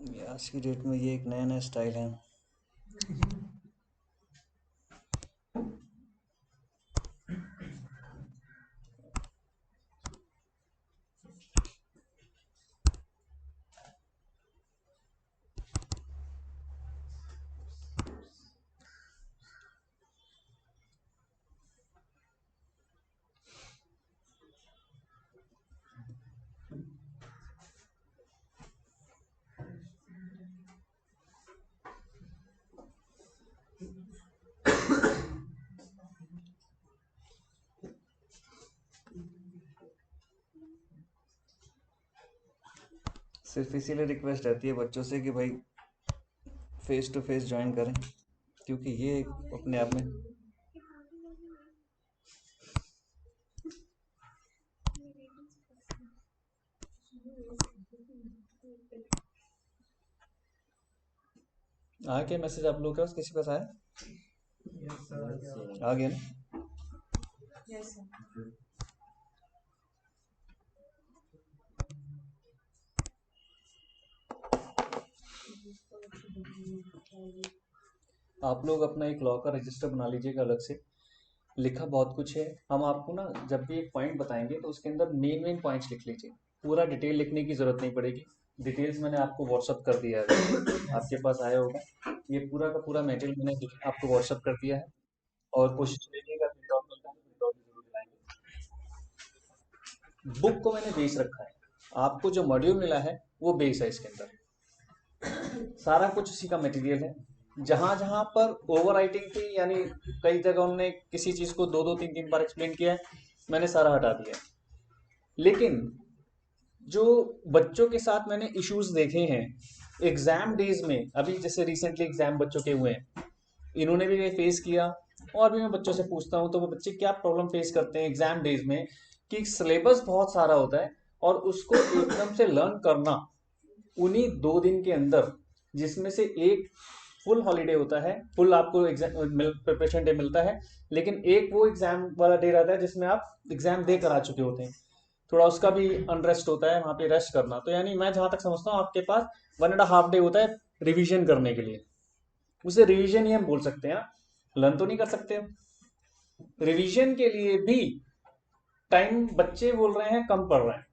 ये आज की डेट में ये एक नया नया स्टाइल है। सिर्फ इसीलिए रिक्वेस्ट रहती है बच्चों से कि भाई फेस टू फेस ज्वाइन करें, क्योंकि ये अपने आप में आ गया मैसेज आप लोग का, किसी पास आया? आ गया ना? आप लोग अपना एक लॉ का रजिस्टर बना लीजिएगा अलग से। लिखा बहुत कुछ है, हम आपको ना जब भी एक पॉइंट बताएंगे तो उसके अंदर मेन मेन पॉइंट्स लिख लीजिए। पूरा डिटेल लिखने की जरूरत नहीं पड़ेगी। डिटेल्स मैंने आपको व्हाट्सअप कर दिया है, आपके पास आया होगा। ये पूरा का पूरा मटेरियल मैंने आपको व्हाट्सअप कर दिया है। और कोशिश कीजिएगा प्रिंट आउट मिलता है तो प्रिंट आउट जरूर दिलाएंगे। बुक को मैंने बेस रखा है, आपको जो मॉड्यूल मिला है वो बेस है। इसके अंदर सारा कुछ उसी का मटेरियल है। जहां जहां पर ओवर राइटिंग थी, यानी कई जगह उन्होंने किसी चीज को दो दो तीन तीन बार एक्सप्लेन किया है, मैंने सारा हटा दिया है। लेकिन जो बच्चों के साथ मैंने इश्यूज देखे हैं एग्जाम डेज में, अभी जैसे रिसेंटली एग्जाम बच्चों के हुए हैं, इन्होंने भी फेस किया। और भी मैं बच्चों से पूछता हूँ तो वो बच्चे क्या प्रॉब्लम फेस करते हैं एग्जाम डेज में, कि सिलेबस बहुत सारा होता है और उसको एकदम से लर्न करना उन्हीं 2 दिन के अंदर, जिसमें से एक फुल हॉलीडे होता है, फुल आपको एग्जाम प्रिपरेशन डे मिलता है, लेकिन एक वो एग्जाम वाला डे रहता है जिसमें आप एग्जाम दे कर आ चुके होते हैं। थोड़ा उसका भी अनरेस्ट होता है, वहां पे रेस्ट करना। तो यानी मैं जहां तक समझता हूँ आपके पास 1.5 डे होता है रिवीजन करने के लिए। उसे रिवीजन ही हम बोल सकते हैं, लर्न तो नहीं कर सकते हम। रिवीजन के लिए भी टाइम बच्चे बोल रहे हैं कम पड़ रहे हैं।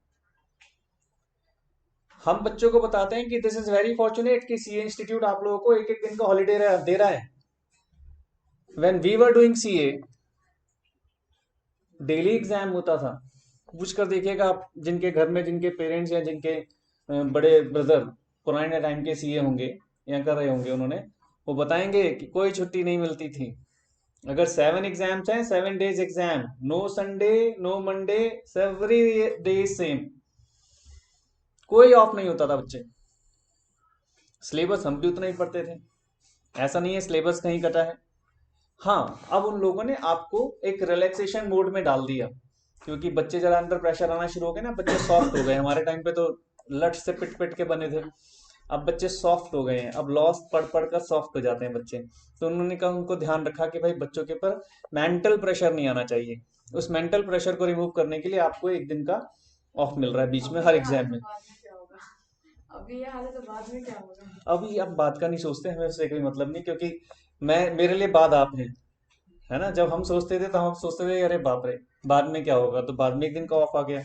हम बच्चों को बताते हैं कि दिस इज वेरी फॉर्चुनेट कि सीए इंस्टीट्यूट आप लोगों को एक एक दिन का हॉलीडे दे रहा है। When we were doing CA daily exam होता था। पूछ कर देखिएगा आप, जिनके घर में जिनके पेरेंट्स या जिनके बड़े ब्रदर पुराने टाइम के सीए होंगे या कर रहे होंगे, उन्होंने वो बताएंगे कि कोई छुट्टी नहीं मिलती थी। अगर 7 एग्जाम्स हैं, 7 days exam, no Sunday, no Monday, every day same, कोई ऑफ नहीं होता था बच्चे। सिलेबस हम भी उतना ही पढ़ते थे, ऐसा नहीं है सिलेबस कहीं कटा है। हाँ, अब उन लोगों ने आपको एक रिलैक्सेशन मोड में डाल दिया, क्योंकि बच्चे जरा अंडर प्रेशर आना शुरू हो गए ना, बच्चे सॉफ्ट हो गए। हमारे टाइम पे तो लट से पिट पिट के बने थे, अब बच्चे सॉफ्ट हो गए हैं। अब लॉस पढ़ पढ़ कर सॉफ्ट हो जाते हैं बच्चे। तो उन्होंने कहा, उनको ध्यान रखा कि भाई बच्चों के ऊपर मेंटल प्रेशर नहीं आना चाहिए। उस मेंटल प्रेशर को रिमूव करने के लिए आपको एक दिन का ऑफ मिल रहा है बीच में हर एग्जाम में। अभी ये हाल है तो बाद में क्या होगा? अभी अब बात का नहीं सोचते, हमें उससे कोई मतलब नहीं, क्योंकि मैं, मेरे लिए बाद आप है ना। जब हम सोचते थे तो हम सोचते थे अरे बाप रे बाद में क्या होगा, तो बाद में एक दिन का ऑफ आ गया।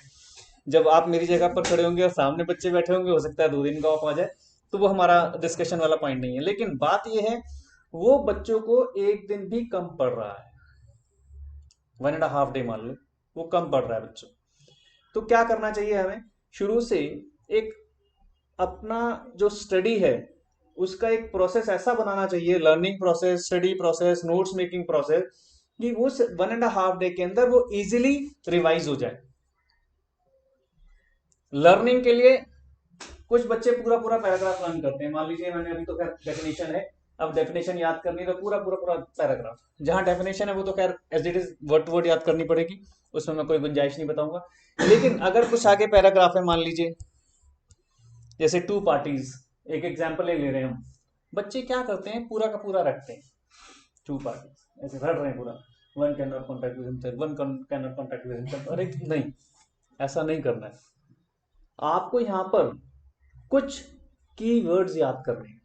जब आप मेरी जगह पर खड़े होंगे और सामने बच्चे बैठे होंगे, हो सकता है 2 दिन का ऑफ आ जाए। तो वो हमारा डिस्कशन वाला पॉइंट नहीं है। लेकिन बात ये है, वो बच्चों को एक दिन भी कम पड़ रहा है, 1.5 डे मान लो, वो कम पड़ रहा है बच्चों। तो क्या करना चाहिए हमें, शुरू से एक अपना जो स्टडी है उसका एक प्रोसेस ऐसा बनाना चाहिए, learning process, study process, notes making process, कि उस 1.5 डे के अंदर वो इजीली रिवाइज हो जाए। लर्निंग के लिए कुछ बच्चे पूरा पूरा पैराग्राफ लर्न करते हैं। मान लीजिए मैंने अभी तो खैर डेफिनेशन है, अब डेफिनेशन याद करनी है तो पूरा पूरा पूरा पैराग्राफ, जहां डेफिनेशन है वो तो खैर as it is word to word याद करनी पड़ेगी, उसमें मैं कोई गुंजाइश नहीं बताऊंगा। लेकिन अगर कुछ आगे पैराग्राफ है, मान लीजिए जैसे टू पार्टीज, एक एग्जाम्पल ले रहे हैं हम, बच्चे क्या करते हैं पूरा का पूरा रखते हैं, टू पार्टीज ऐसे रट रहे हैं पूरा, one can not contact with himself, one can not contact with himself. अरे नहीं, ऐसा नहीं करना है आपको। यहाँ पर कुछ कीवर्ड्स याद करने हैं।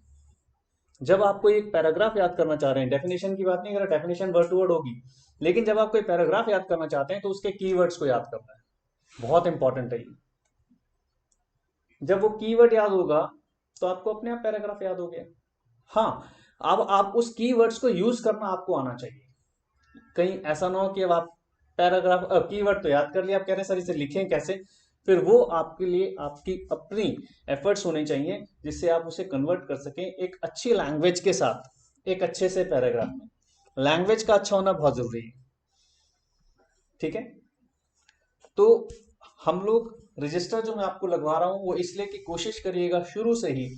जब आप कोई एक पैराग्राफ याद करना चाह रहे हैं, डेफिनेशन की बात नहीं कर रहा, डेफिनेशन वर्ड टू वर्ड होगी, लेकिन जब आप कोई पैराग्राफ याद करना चाहते हैं तो उसके कीवर्ड्स को याद करना है, बहुत इंपॉर्टेंट है ये। जब वो कीवर्ड याद होगा तो आपको अपने आप पैराग्राफ याद हो गया। हाँ, अब आप उस कीवर्ड्स को यूज करना आपको आना चाहिए। कहीं ऐसा ना हो कि अब आप पैराग्राफ कीवर्ड तो याद कर लिया, आप कह रहे हैं सर इसे लिखें कैसे, फिर वो आपके लिए आपकी अपनी एफर्ट्स होने चाहिए जिससे आप उसे कन्वर्ट कर सकें एक अच्छी लैंग्वेज के साथ, एक अच्छे से पैराग्राफ में। लैंग्वेज का अच्छा होना बहुत जरूरी है, ठीक है। तो हम लोग रजिस्टर जो मैं आपको लगवा रहा हूं वो इसलिए कि कोशिश करिएगा शुरू से ही।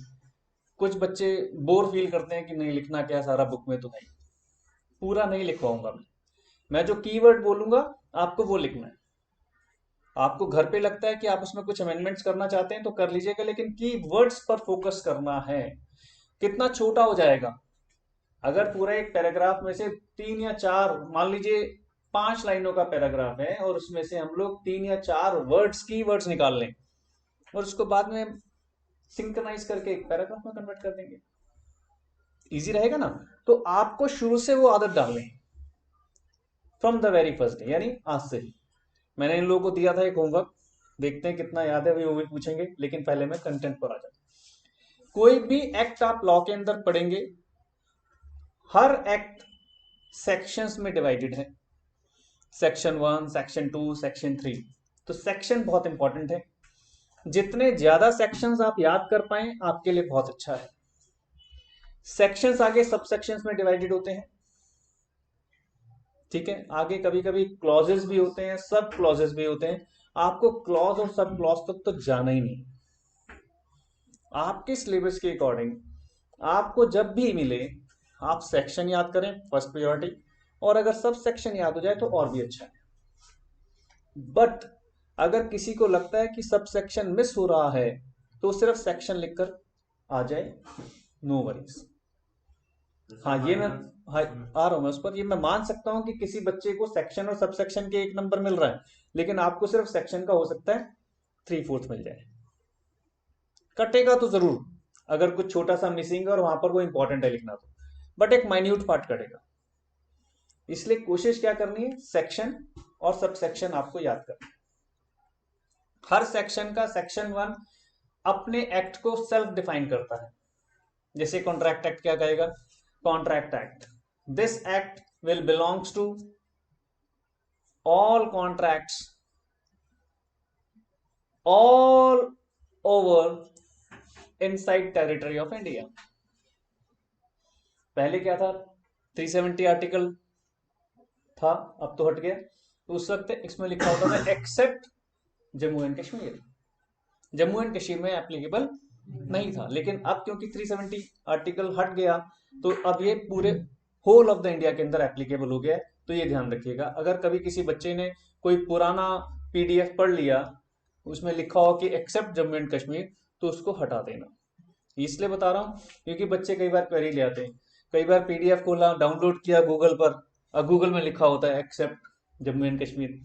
कुछ बच्चे बोर फील करते हैं कि नहीं लिखना क्या सारा बुक में, तो नहीं, पूरा नहीं लिखवाऊंगा मैं जो कीवर्ड बोलूंगा आपको वो लिखना है। आपको घर पे लगता है कि आप उसमें कुछ अमेंडमेंट्स करना चाहते हैं तो कर लीजिएगा, लेकिन कीवर्ड्स पर फोकस करना है। कितना छोटा हो जाएगा अगर पूरा एक पैराग्राफ में से 3 या 4, मान लीजिए 5 लाइनों का पैराग्राफ है और उसमें से हम लोग 3 या 4 वर्ड्स कीवर्ड्स निकाल लें और उसको बाद में सिंक्रनाइज करके एक पैराग्राफ में कन्वर्ट कर देंगे, इजी रहेगा ना। तो आपको शुरू से वो आदत डालनी है, from the very first day, यानी आज से ही। मैंने इन लोगों को दिया था एक होमवर्क, देखते हैं कितना याद है, वो भी पूछेंगे, लेकिन पहले मैं कंटेंट पर आ जाता। कोई भी एक्ट आप लॉ के अंदर पढ़ेंगे, हर एक्ट सेक्शंस में डिवाइडेड है, सेक्शन 1, सेक्शन 2, सेक्शन 3। तो सेक्शन बहुत इंपॉर्टेंट है, जितने ज्यादा सेक्शंस आप याद कर पाए आपके लिए बहुत अच्छा है। सेक्शंस आगे सब सेक्शंस में डिवाइडेड होते हैं, ठीक है। आगे कभी कभी क्लॉजेस भी होते हैं, सब क्लॉजेस भी होते हैं। आपको क्लॉज और सब क्लॉज तक तो जाना ही नहीं। आपके सिलेबस के अकॉर्डिंग आपको जब भी मिले आप सेक्शन याद करें, फर्स्ट प्रायोरिटी, और अगर सब सेक्शन याद हो जाए तो और भी अच्छा है। बट अगर किसी को लगता है कि सब सेक्शन मिस हो रहा है तो सिर्फ सेक्शन लिखकर आ जाए, नो वरीज। हाँ ये मैं, हाँ आ रहा हूं मैं उस पर। ये मैं मान सकता हूं कि किसी बच्चे को सेक्शन और सब सेक्शन के 1 नंबर मिल रहा है, लेकिन आपको सिर्फ सेक्शन का हो सकता है 3/4 मिल जाए। कटेगा तो जरूर अगर कुछ छोटा सा मिसिंग है और वहां पर वो इंपॉर्टेंट है लिखना, तो बट एक माइन्यूट पार्ट कटेगा। इसलिए कोशिश क्या करनी है, सेक्शन और सब सेक्शन आपको याद करना है। हर सेक्शन का सेक्शन 1 अपने एक्ट को सेल्फ डिफाइन करता है। जैसे कॉन्ट्रैक्ट एक्ट क्या कहेगा, contract act, this act will belongs to all contracts all over inside territory of India। पहले क्या था, 370 आर्टिकल था, अब तो हट गया। तो उस वक्त इसमें लिखा होता था except Jammu and Kashmir. Jammu and Kashmir में एप्लीकेबल नहीं था, लेकिन अब क्योंकि 370 आर्टिकल हट गया तो अब ये पूरे होल ऑफ द इंडिया के अंदर एप्लीकेबल हो गया है। तो ये ध्यान रखिएगा, अगर कभी किसी बच्चे ने कोई पुराना पीडीएफ पढ़ लिया उसमें लिखा हो कि एक्सेप्ट जम्मू एंड कश्मीर, तो उसको हटा देना। इसलिए बता रहा हूँ क्योंकि बच्चे कई बार क्वेरी ले आते हैं, कई बार पीडीएफ खोला, डाउनलोड किया गूगल पर, और गूगल में लिखा होता है एक्सेप्ट जम्मू एंड कश्मीर,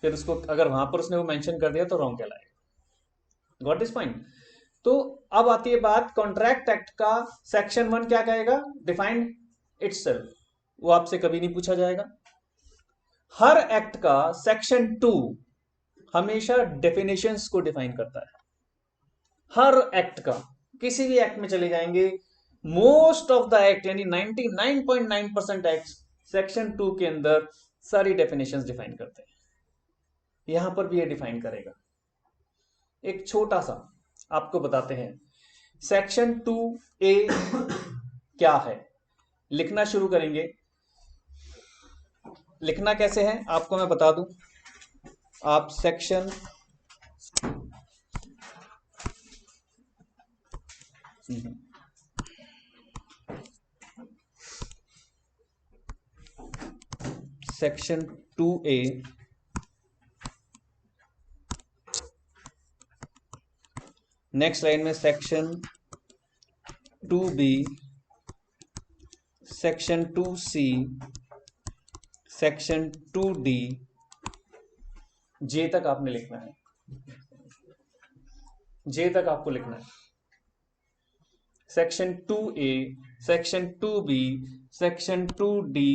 फिर उसको अगर वहां पर उसने वो मेंशन कर दिया तो रॉन्ग कहलाएगा। Got this point. तो अब आती है बात कॉन्ट्रैक्ट एक्ट का। सेक्शन 1 क्या कहेगा, डिफाइन इटसेल्फ, वो आपसे कभी नहीं पूछा जाएगा। हर एक्ट का सेक्शन 2 हमेशा डेफिनेशंस को डिफाइन करता है। हर एक्ट का, किसी भी एक्ट में चले जाएंगे, मोस्ट ऑफ द एक्ट यानी 99.9% एक्ट सेक्शन 2 के अंदर सारी डेफिनेशंस डिफाइन करते हैं। यहां पर भी ये डिफाइन करेगा। एक छोटा सा आपको बताते हैं, सेक्शन 2A क्या है। लिखना शुरू करेंगे, लिखना कैसे है आपको मैं बता दूं। आप section section 2A next line में section 2B, section 2C, section 2D, J तक आपने लिखना है, जे तक आपको लिखना है। Section 2A, section 2B, section 2D,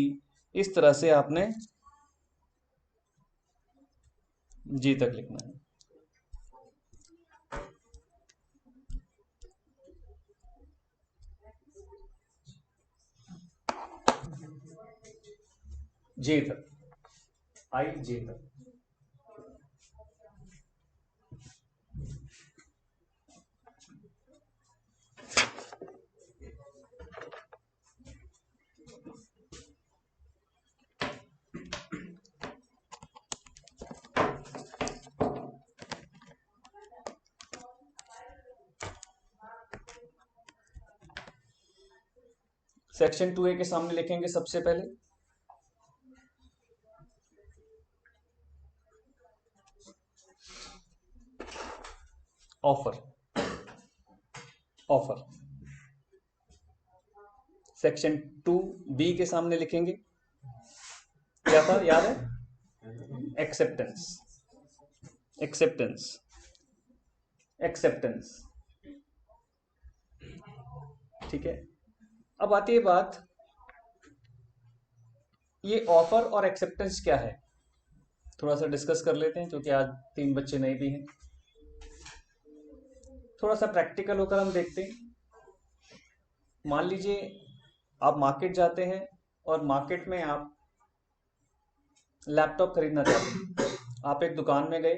इस तरह से आपने जी तक लिखना है। जे तक, आई जे तक। सेक्शन 2A के सामने लिखेंगे सबसे पहले ऑफर, ऑफर। सेक्शन 2B के सामने लिखेंगे क्या था, याद है? Acceptance, acceptance, acceptance. ठीक है, अब आती है बात, ये ऑफर और एक्सेप्टेंस क्या है, थोड़ा सा डिस्कस कर लेते हैं, क्योंकि आज 3 बच्चे नए भी हैं। थोड़ा सा प्रैक्टिकल होकर हम देखते हैं। मान लीजिए आप मार्केट जाते हैं और मार्केट में आप लैपटॉप खरीदना चाहते हैं। आप एक दुकान में गए,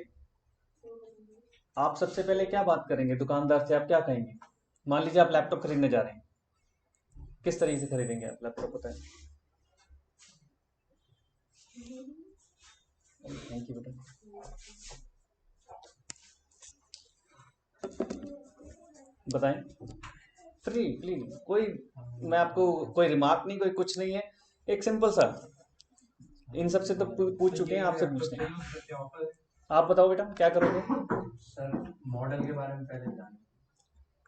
आप सबसे पहले क्या बात करेंगे दुकानदार से, आप क्या कहेंगे? मान लीजिए आप लैपटॉप खरीदने जा रहे हैं, किस तरीके से खरीदेंगे आप लैपटॉप, बताएं। थैंक यू बेटा। बताएं, फ्री प्लीज, कोई मैं आपको कोई रिमार्क नहीं, कोई कुछ नहीं है, एक सिंपल सा, इन सबसे तो पूछ चुके हैं, आपसे पूछते हैं। आप बताओ बेटा क्या करोगे? सर मॉडल के बारे में पहले जान।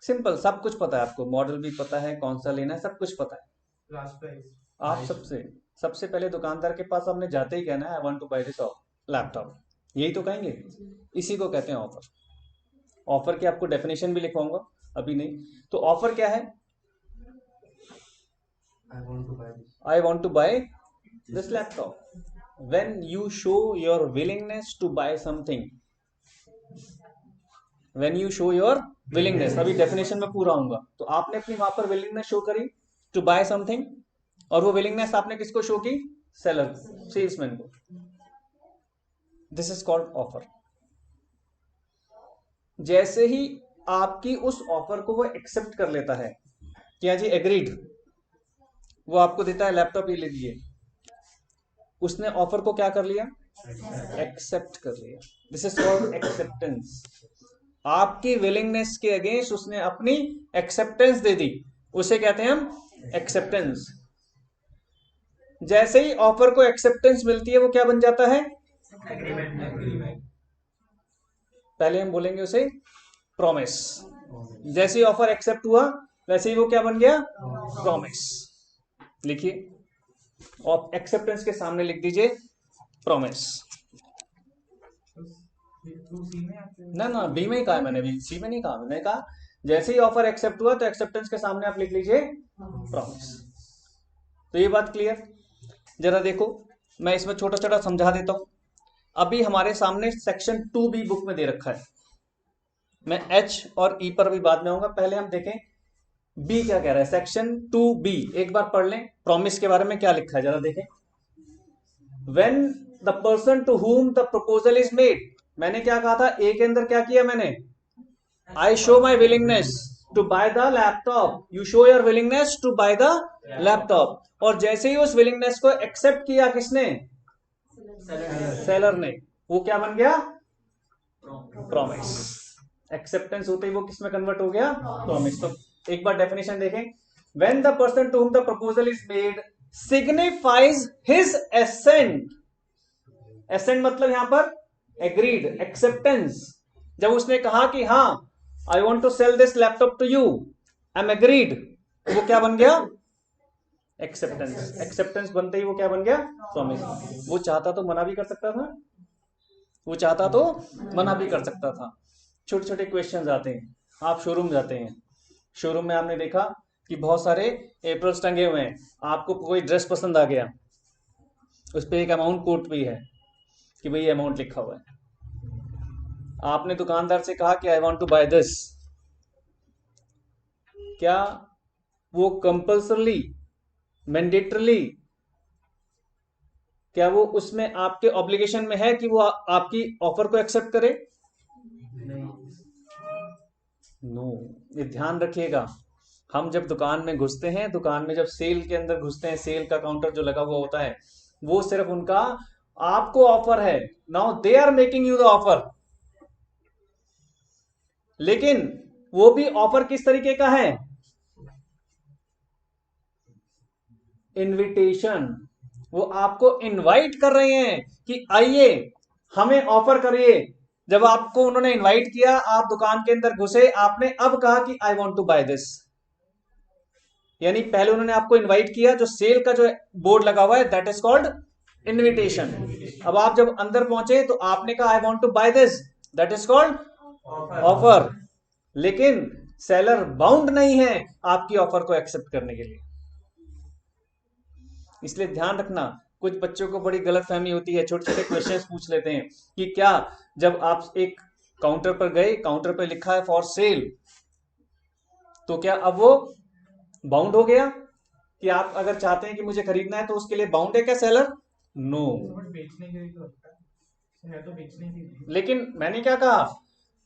सिंपल, सब कुछ पता है आपको, मॉडल भी पता है, कौन सा लेना है, सब कुछ पता है। Class price. आप सबसे पहले दुकानदार के पास आपने जाते ही कहना है I want to buy this laptop, यही तो कहेंगे। इसी को कहते हैं ऑफर। ऑफर की आपको डेफिनेशन भी लिखवाऊंगा, अभी नहीं। तो ऑफर क्या है? I want to buy this laptop. when you show your willingness to buy something, when you show your willingness, अभी डेफिनेशन में पूरा आऊंगा, तो आपने अपनी वहां पर विलिंगनेस शो करी टू बाय समथिंग, और वो विलिंगनेस आपने किसको शो की? सेलर, सेल्समैन को। This is called offer. जैसे ही आपकी उस ऑफर को वो एक्सेप्ट कर लेता है, क्या जी एग्रीड, वो आपको देता है लैपटॉप, ये ले लीजिए, उसने ऑफर को क्या कर लिया? एक्सेप्ट कर लिया। This is called acceptance. आपकी विलिंगनेस के अगेंस्ट उसने अपनी एक्सेप्टेंस दे दी, उसे कहते हैं हम एक्सेप्टेंस। जैसे ही ऑफर को एक्सेप्टेंस मिलती है, वो क्या बन जाता है? एग्रीमेंट। पहले हम बोलेंगे उसे प्रॉमिस। जैसे ही ऑफर एक्सेप्ट हुआ, वैसे ही वो क्या बन गया? प्रॉमिस। लिखिए, और एक्सेप्टेंस के सामने लिख दीजिए प्रॉमिस। ना बी में ही कहा मैंने, भी सी में नहीं कहा। मैंने कहा जैसे ही ऑफर एक्सेप्ट हुआ तो एक्सेप्टेंस के सामने आप लिख लीजिए प्रॉमिस। तो ये बात क्लियर? जरा देखो, मैं इसमें छोटा छोटा समझा देता हूं। अभी हमारे सामने सेक्शन 2B बुक में दे रखा है, मैं H और E पर भी बाद में आऊंगा, पहले हम देखें B क्या कह रहा है। सेक्शन 2B एक बार पढ़ लें, प्रॉमिस के बारे में क्या लिखा है जरा देखें। When the person to whom the proposal is made, मैंने क्या कहा था? ए के अंदर क्या किया मैंने? I show my willingness to buy the laptop. You show your willingness to buy the laptop. और जैसे ही उस willingness को एक्सेप्ट किया किसने? सेलर ने। वो क्या बन गया? प्रॉमिस। एक्सेप्टेंस होते ही वो किस में कन्वर्ट हो गया? प्रॉमिस। तो एक बार डेफिनेशन देखें। When the person to whom the proposal is made signifies his assent. assent मतलब यहां पर एग्रीड, एक्सेप्टेंस। जब उसने कहा कि हाँ I want to sell this laptop to you, I am agreed, वो क्या बन गया? एक्सेप्टेंस। एक्सेप्टेंस बनते ही वो क्या बन गया? प्रॉमिस। वो चाहता तो मना भी कर सकता था, वो चाहता तो मना भी कर सकता था। छोटे छोटे क्वेश्चन आते हैं, आप शोरूम जाते हैं, शोरूम में आपने देखा कि बहुत सारे एप्रल्स टंगे हुए हैं, आपको कोई ड्रेस पसंद आ गया, उस पर एक अमाउंट कोट भी है कि भाई अमाउंट लिखा हुआ है। आपने दुकानदार से कहा कि I want to buy this, क्या वो कंपल्सरली, मैंडेटरली, क्या वो उसमें आपके ऑब्लिगेशन में है कि वो आपकी ऑफर को एक्सेप्ट करे? नो। ये ध्यान रखिएगा, हम जब दुकान में घुसते हैं, दुकान में जब सेल के अंदर घुसते हैं, सेल का काउंटर जो लगा हुआ होता है, वो सिर्फ उनका आपको ऑफर है। Now they are making you the offer, लेकिन वो भी ऑफर किस तरीके का है? इनविटेशन। वो आपको इनवाइट कर रहे हैं कि आइए हमें ऑफर करिए। जब आपको उन्होंने इनवाइट किया, आप दुकान के अंदर घुसे, आपने अब कहा कि I want to buy this, यानी पहले उन्होंने आपको इनवाइट किया, जो सेल का जो बोर्ड लगा हुआ है दैट इज कॉल्ड इनविटेशन। अब आप जब अंदर पहुंचे तो आपने कहा I want to buy this, that is called offer. लेकिन सेलर बाउंड नहीं है आपकी ऑफर को एक्सेप्ट करने के लिए। इसलिए ध्यान रखना, कुछ बच्चों को बड़ी गलतफहमी होती है, छोटे छोटे क्वेश्चंस पूछ लेते हैं कि क्या जब आप एक काउंटर पर गए, काउंटर पर लिखा है फॉर सेल, तो क्या अब वो बाउंड हो गया कि आप अगर चाहते हैं कि मुझे खरीदना है तो उसके लिए बाउंड है क्या सेलर? नो। बेचने के लिए तो होता है तो बेचने के लिए। लेकिन मैंने क्या कहा,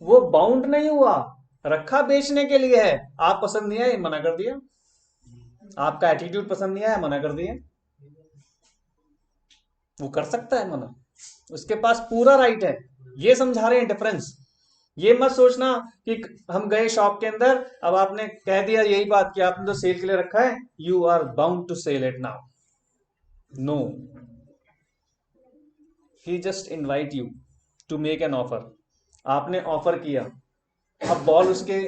वो बाउंड नहीं हुआ, रखा बेचने के लिए है। आप पसंद नहीं आए, मना कर दिया, आपका एटीट्यूड पसंद नहीं आया, मना कर दिया। वो कर सकता है मना, उसके पास पूरा राइट है। ये समझा रहे हैं डिफरेंस। ये मत सोचना कि हम गए शॉप के अंदर, अब आपने कह दिया यही बात कि आपने तो सेल के लिए रखा है, you are bound to sell it now. No, he just invite you to make an offer. आपने ऑफर किया, अब बॉल उसके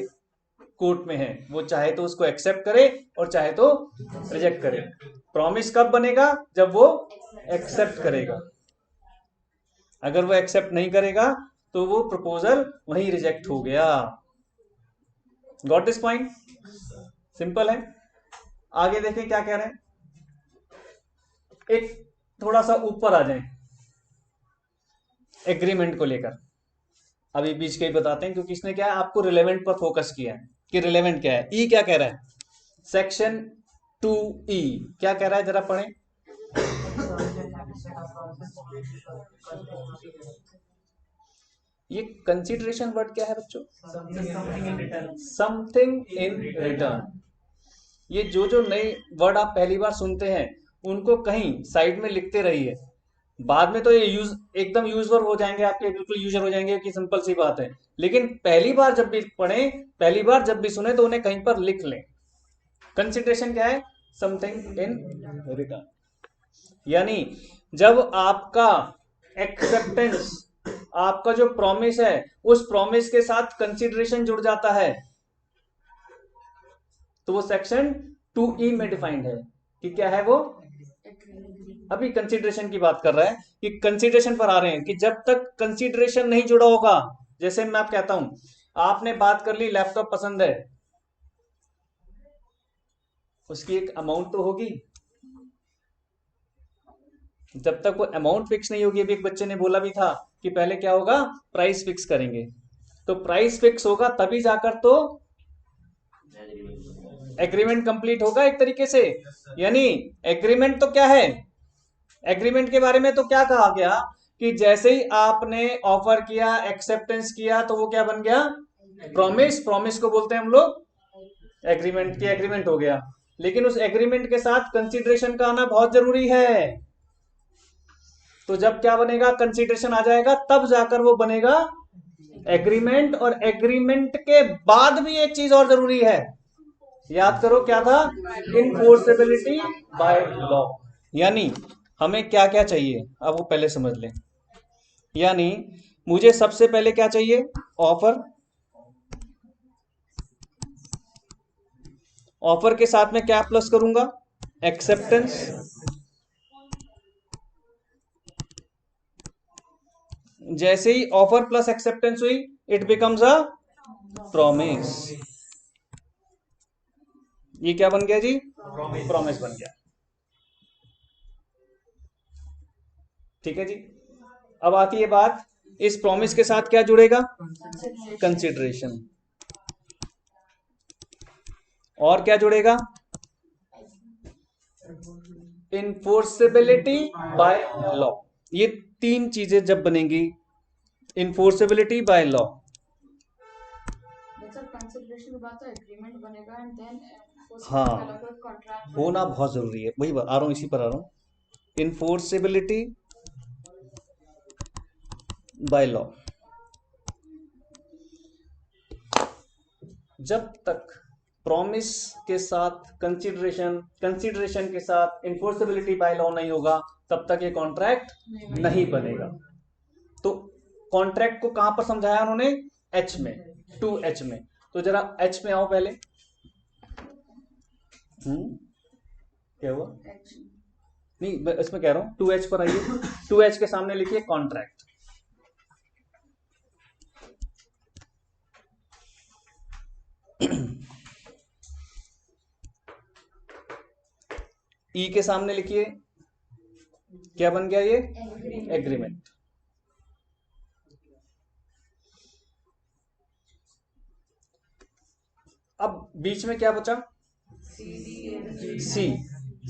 कोर्ट में है, वो चाहे तो उसको एक्सेप्ट करे और चाहे तो रिजेक्ट करे। प्रॉमिस कब बनेगा? जब वो एक्सेप्ट करेगा। अगर वो एक्सेप्ट नहीं करेगा तो वो प्रपोजल वहीं रिजेक्ट हो गया। Got this point? सिंपल है। आगे देखें क्या कह रहे हैं। एक थोड़ा सा ऊपर आ जाए एग्रीमेंट को लेकर, अभी बीच के ही बताते हैं, क्योंकि इसने क्या है आपको रिलेवेंट पर फोकस किया है कि रिलेवेंट क्या है। ई क्या कह रहा है? सेक्शन 2E क्या कह रहा है, जरा पढ़ें। ये कंसिडरेशन वर्ड क्या है बच्चों? Something in return. ये जो जो नए वर्ड आप पहली बार सुनते हैं, उनको कहीं साइड में लिखते रहिए। बाद में तो ये यूज एकदम यूजर हो जाएंगे, आपके बिल्कुल यूजर हो जाएंगे कि सिंपल सी बात है। लेकिन पहली बार जब भी पढ़ें, पहली बार जब भी सुने, तो उन्हें कहीं पर लिख लें। कंसिडरेशन क्या है? Something in return. यानी जब आपका एक्सेप्टेंस, आपका जो प्रॉमिस है, उस प्रॉमिस के साथ कंसिडरेशन जुड़ जाता है, तो वो सेक्शन 2E में डिफाइंड है कि क्या है वो। अभी कंसिडरेशन की बात कर रहा है कि कंसिडरेशन पर आ रहे हैं कि जब तक कंसिडरेशन नहीं जुड़ा होगा, जैसे मैं आप कहता हूं, आपने बात कर ली लैपटॉप पसंद है, उसकी एक अमाउंट तो होगी। जब तक वो अमाउंट फिक्स नहीं होगी, अभी एक बच्चे ने बोला भी था कि पहले क्या होगा, प्राइस फिक्स करेंगे। तो प्राइस फिक्स होगा तभी जाकर तो एग्रीमेंट कंप्लीट होगा एक तरीके से। यानी एग्रीमेंट तो क्या है, एग्रीमेंट के बारे में तो क्या कहा गया कि जैसे ही आपने ऑफर किया, एक्सेप्टेंस किया, तो वो क्या बन गया? प्रॉमिस। प्रॉमिस को बोलते हैं हम लोग एग्रीमेंट, की एग्रीमेंट हो गया। लेकिन उस एग्रीमेंट के साथ कंसिडरेशन का आना बहुत जरूरी है। तो जब क्या बनेगा, कंसिडरेशन आ जाएगा, तब जाकर वो बनेगा एग्रीमेंट। और एग्रीमेंट के बाद भी एक चीज और जरूरी है, याद करो क्या था? इनफोर्सेबिलिटी बाय लॉ। यानी हमें क्या क्या चाहिए, अब वो पहले समझ लें। यानी मुझे सबसे पहले क्या चाहिए? ऑफर। ऑफर के साथ में क्या प्लस करूंगा? एक्सेप्टेंस। जैसे ही ऑफर प्लस एक्सेप्टेंस हुई, इट बिकम्स अ प्रॉमिस। ये क्या बन गया जी? प्रॉमिस। प्रॉमिस बन गया। ठीक है जी। अब आती है बात, इस प्रॉमिस के साथ क्या जुड़ेगा? कंसिडरेशन। और क्या जुड़ेगा? इन्फोर्सेबिलिटी बाय लॉ। ये तीन चीजें जब बनेंगी, इन्फोर्सेबिलिटी बाय लॉ, कंसिडरेशन के बाद तो एग्रीमेंट बनेगा एंड देन हाँ, कॉन्ट्रैक्ट होना बहुत जरूरी है। वही आ रहा हूं, इसी पर आ रहा हूं। इन्फोर्सेबिलिटी बाय लॉ। जब तक प्रॉमिस के साथ कंसिडरेशन, कंसिडरेशन के साथ इन्फोर्सेबिलिटी बाय लॉ नहीं होगा, तब तक ये कॉन्ट्रैक्ट नहीं बनेगा। तो कॉन्ट्रैक्ट को कहां पर समझाया उन्होंने? एच में, 2H में। तो जरा एच में आओ पहले। क्या हुआ? नहीं, मैं इसमें कह रहा हूं 2H पर आइए। 2H के सामने लिखिए कॉन्ट्रैक्ट। ई के सामने लिखिए, क्या बन गया ये? एग्रीमेंट। अब बीच में क्या बचा? सी।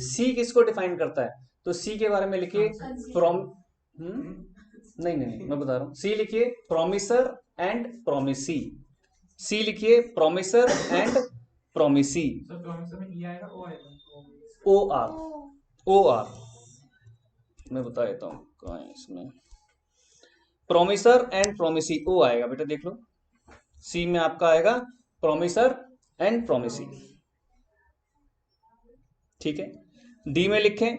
सी किसको डिफाइन करता है? तो सी के बारे में लिखिए फ्रॉम, नहीं नहीं नहीं, मैं बता रहा हूं। सी लिखिए प्रोमिसर एंड प्रोमिसी। सी लिखिए promisor and promisee. Sir promise में ई आएगा, ओ आएगा? ओ आर, ओ आर, मैं बता देता हूं कहां है इसमें। प्रोमिसर एंड प्रोमिसी, ओ आएगा बेटा, देख लो। सी में आपका आएगा प्रोमिसर एंड प्रोमिसी। ठीक है। डी में लिखें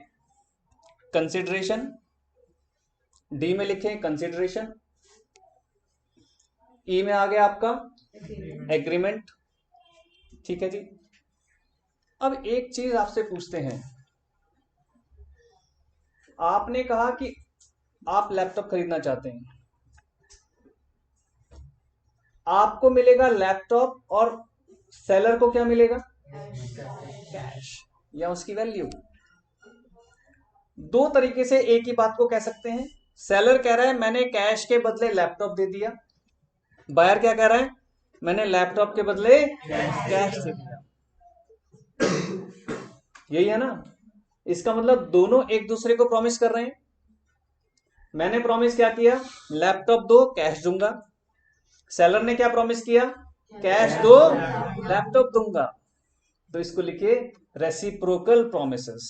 कंसिडरेशन, डी में लिखें कंसिडरेशन। ई में आ गया आपका एग्रीमेंट। ठीक है जी। अब एक चीज आपसे पूछते हैं, आपने कहा कि आप लैपटॉप खरीदना चाहते हैं, आपको मिलेगा लैपटॉप और सेलर को क्या मिलेगा? कैश या उसकी वैल्यू। दो तरीके से एक ही बात को कह सकते हैं। सेलर कह रहा है मैंने कैश के बदले लैपटॉप दे दिया, बायर क्या कह रहा है? मैंने लैपटॉप के बदले कैश दे दिया। यही है ना? इसका मतलब दोनों एक दूसरे को प्रॉमिस कर रहे हैं। मैंने प्रॉमिस क्या किया? लैपटॉप दो, कैश दूंगा। सेलर ने क्या प्रॉमिस किया? कैश दो, लैपटॉप दूंगा। तो इसको लिखिए रेसिप्रोकल प्रॉमिसेस।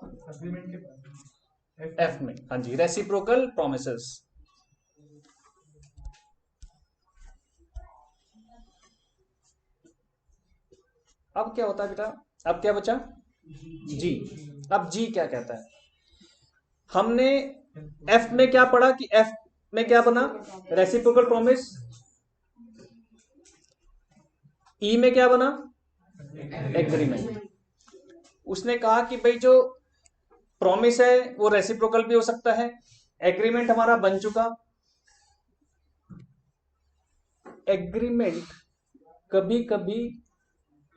एग्रीमेंट के बाद एफ में, हाँ जी, रेसिप्रोकल प्रॉमिसेस। अब क्या होता है बेटा? अब क्या बचा? जी। अब जी क्या कहता है? हमने एफ में क्या पढ़ा कि एफ में क्या बना? Reciprocal promise. ई में क्या बना? एग्रीमेंट। उसने कहा कि भाई जो प्रॉमिस है वो रेसिप्रोकल भी हो सकता है। एग्रीमेंट हमारा बन चुका। एग्रीमेंट कभी कभी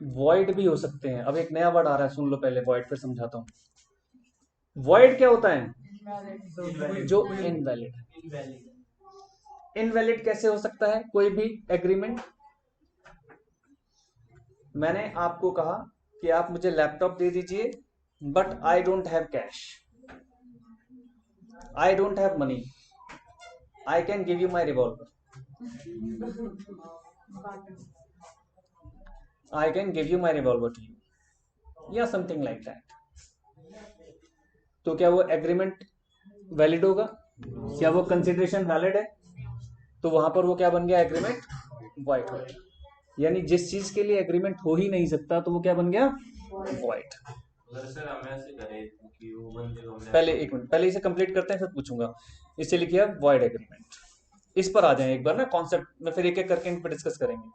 वॉइड भी हो सकते हैं। अब एक नया वर्ड आ रहा है, सुन लो पहले, वॉइड फिर समझाता हूं। वॉइड क्या होता है? जो इनवैलिड। इनवैलिड कैसे हो सकता है कोई भी एग्रीमेंट? मैंने आपको कहा कि आप मुझे लैपटॉप दे दीजिए, but I don't have cash, I don't have money, I can give you my revolver, I can give you my revolver to you, या समथिंग लाइक दैट। तो क्या वो एग्रीमेंट वैलिड होगा? क्या वो कंसिडरेशन वैलिड है? तो वहां पर वो क्या बन गया? एग्रीमेंट वॉइड हो गया। यानी जिस चीज के लिए एग्रीमेंट हो ही नहीं सकता, तो वो क्या बन गया? वॉइड। सर हम ऐसे करें कि वो बंदे को पहले एक मिनट, पहले इसे कंप्लीट करते हैं फिर पूछूंगा। इसे लिखिए वॉइड एग्रीमेंट। इस पर आ जाए एक बार ना, कॉन्सेप्ट में फिर एक एक करके इन पर डिस्कस करेंगे।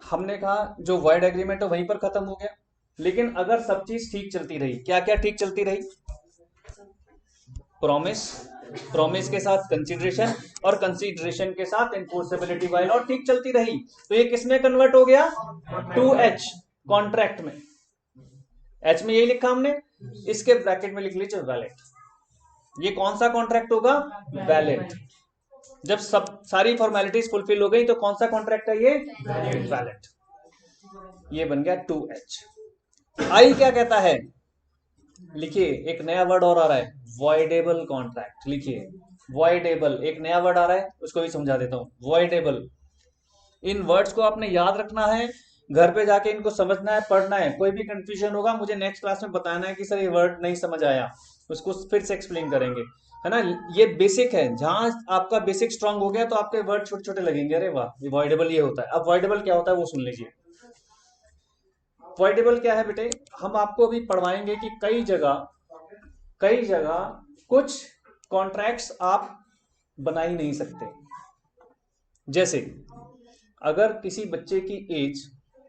हमने कहा जो वॉइड एग्रीमेंट है वहीं पर खत्म हो गया। लेकिन अगर सब चीज ठीक चलती रही, क्या क्या ठीक चलती रही? प्रॉमिस, प्रॉमिस के साथ कंसीडरेशन, और कंसीडरेशन के साथ एनफोर्सेबिलिटी वाइल, और ठीक चलती रही। तो ये किसमें कन्वर्ट हो गया? टू एच, कॉन्ट्रैक्ट में। एच में यही लिखा हमने, इसके ब्रैकेट में लिख लीजिए वैलिड। ये कौन सा कॉन्ट्रैक्ट होगा? वैलिड। जब सब सारी फॉर्मेलिटीज फुलफिल हो गई तो कौन सा कॉन्ट्रैक्ट है ये? वैलिड। ये बन गया 2H। आई क्या कहता है? लिखिए, एक नया वर्ड और आ रहा है, वॉइडेबल कॉन्ट्रैक्ट। लिखिए वॉइडेबल, एक नया वर्ड आ रहा है, उसको भी समझा देता हूं। वॉइडेबल, इन वर्ड्स को आपने याद रखना है, घर पे जाके इनको समझना है, पढ़ना है। कोई भी कंफ्यूजन होगा मुझे नेक्स्ट क्लास में बताना है कि सर ये वर्ड नहीं समझ आया, उसको फिर से एक्सप्लेन करेंगे, है ना। ये बेसिक है, जहां आपका बेसिक स्ट्रांग हो गया तो आपके वर्ड छोटे छोटे लगेंगे, अरे वाह ये वॉइडेबल ये होता है। अब वॉइडेबल क्या होता है वो सुन लीजिए। वॉइडेबल क्या है बेटे, हम आपको अभी पढ़वाएंगे कि कई जगह कुछ कॉन्ट्रैक्ट्स आप बना ही नहीं सकते। जैसे अगर किसी बच्चे की एज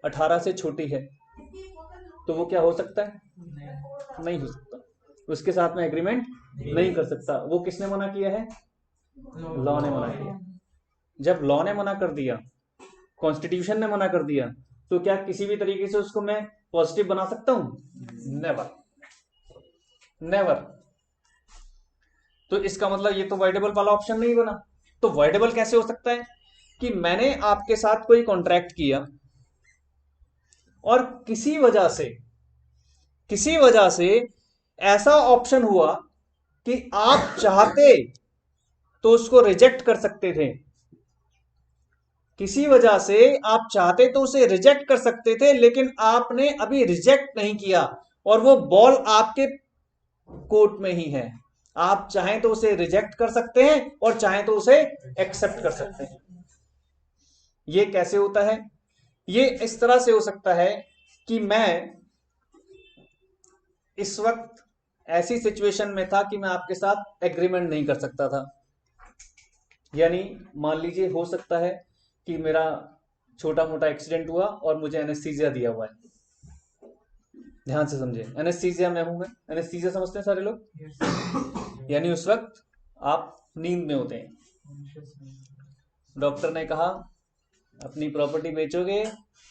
18 से छोटी है तो वो क्या हो सकता है? नहीं हो सकता, उसके साथ में एग्रीमेंट नहीं कर सकता। वो किसने मना किया है? लॉ ने मना किया। जब लॉ ने मना कर दिया, कॉन्स्टिट्यूशन ने मना कर दिया, तो क्या किसी भी तरीके से उसको मैं पॉजिटिव बना सकता हूं? Never, never. तो इसका मतलब ये तो वॉइडेबल वाला ऑप्शन नहीं बना। तो वॉइडेबल कैसे हो सकता है? कि मैंने आपके साथ कोई कॉन्ट्रैक्ट किया और किसी वजह से ऐसा ऑप्शन हुआ कि आप चाहते तो उसको रिजेक्ट कर सकते थे, किसी वजह से आप चाहते तो उसे रिजेक्ट कर सकते थे, लेकिन आपने अभी रिजेक्ट नहीं किया और वो बॉल आपके कोर्ट में ही है। आप चाहें तो उसे रिजेक्ट कर सकते हैं और चाहें तो उसे एक्सेप्ट कर सकते हैं। ये कैसे होता है? ये इस तरह से हो सकता है कि मैं इस वक्त ऐसी सिचुएशन में था कि मैं आपके साथ एग्रीमेंट नहीं कर सकता था। यानी मान लीजिए हो सकता है कि मेरा छोटा मोटा एक्सीडेंट हुआ और मुझे एनेस्थीसिया दिया हुआ है। ध्यान से समझे, एनेस्थीसिया में हूं मैं। एनेस्थीसिया समझते हैं सारे लोग? यानी उस वक्त आप नींद में होते हैं, डॉक्टर ने कहा अपनी प्रॉपर्टी बेचोगे,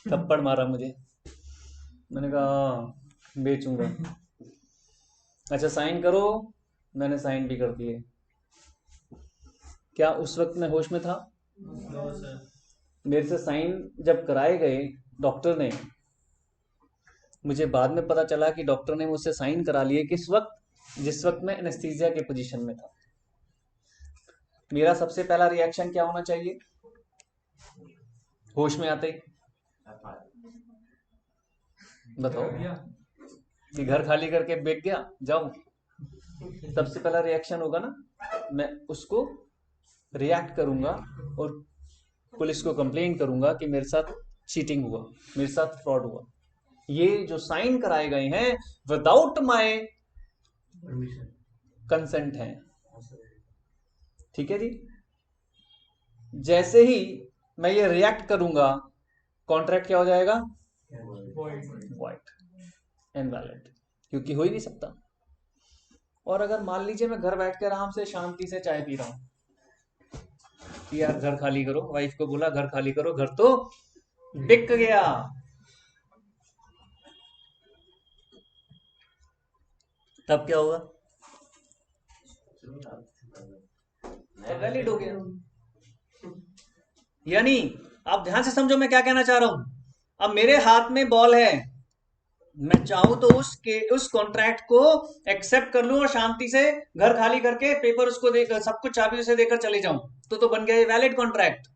थप्पड़ मारा मुझे, मैंने कहा हाँ बेचूंगा। अच्छा साइन करो, मैंने साइन भी कर दिए। क्या उस वक्त मैं होश में था? मेरे से साइन जब कराए गए डॉक्टर ने, मुझे बाद में पता चला कि डॉक्टर ने मुझसे साइन करा लिए किस वक्त? जिस वक्त मैं एनेस्थीसिया के पोजीशन में था। मेरा सबसे पहला रिएक्शन क्या होना चाहिए होश में आते ही? बताओ कि घर खाली करके बेच गया जाऊं? सबसे पहला रिएक्शन होगा ना, मैं उसको रिएक्ट करूंगा और पुलिस को कंप्लेन करूंगा कि मेरे साथ चीटिंग हुआ, मेरे साथ फ्रॉड हुआ। ये जो साइन कराए गए हैं विदाउट माय कंसेंट हैं। ठीक है जी। जैसे ही मैं ये रिएक्ट करूंगा, कॉन्ट्रैक्ट क्या हो जाएगा? वॉइड, इनवैलिड, क्योंकि हो ही नहीं सकता। और अगर मान लीजिए मैं घर बैठ कर आराम से शांति से चाय पी रहा हूं कि यार घर खाली करो, वाइफ को बोला घर खाली करो, घर तो बिक गया, तब क्या होगा? वैलिड हो गया। यानी आप ध्यान से समझो मैं क्या कहना चाह रहा हूं। अब मेरे हाथ में बॉल है, मैं चाहूं तो उस कॉन्ट्रैक्ट को एक्सेप्ट कर लूं और शांति से घर खाली करके पेपर उसको देकर सब कुछ चाबी उसे देकर चले जाऊं, तो बन गया ये वैलिड कॉन्ट्रैक्ट।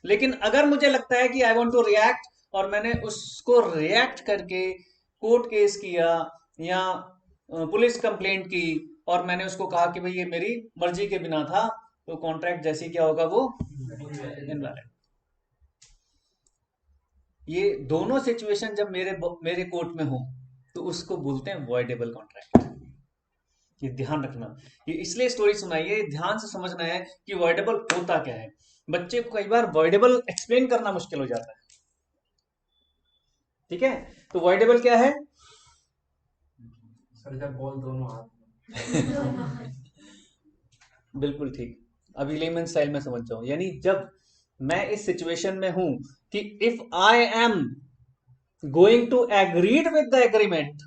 लेकिन अगर मुझे लगता है कि आई वांट टू रिएक्ट और मैंने उसको रिएक्ट करके कोर्ट केस किया या पुलिस कंप्लेंट की और मैंने उसको कहा कि भाई ये मेरी मर्जी के बिना था, तो कॉन्ट्रैक्ट जैसे क्या होगा वो इनवैलिड। ये दोनों सिचुएशन जब मेरे कोर्ट में हो तो उसको बोलते हैं वॉइडेबल कॉन्ट्रैक्ट। ये ध्यान रखना, ये इसलिए स्टोरी सुनाई है, ध्यान से समझना है कि वॉइडेबल होता क्या है। बच्चे को कई बार वॉइडेबल एक्सप्लेन करना मुश्किल हो जाता है। ठीक है, तो वॉइडेबल क्या है? सर जब बॉल दोनों हाथ में बिल्कुल ठीक। अभी लेमन स्टाइल में समझ जाओ, यानी जब मैं इस सिचुएशन में हूं कि if I am going to agreed with the agreement,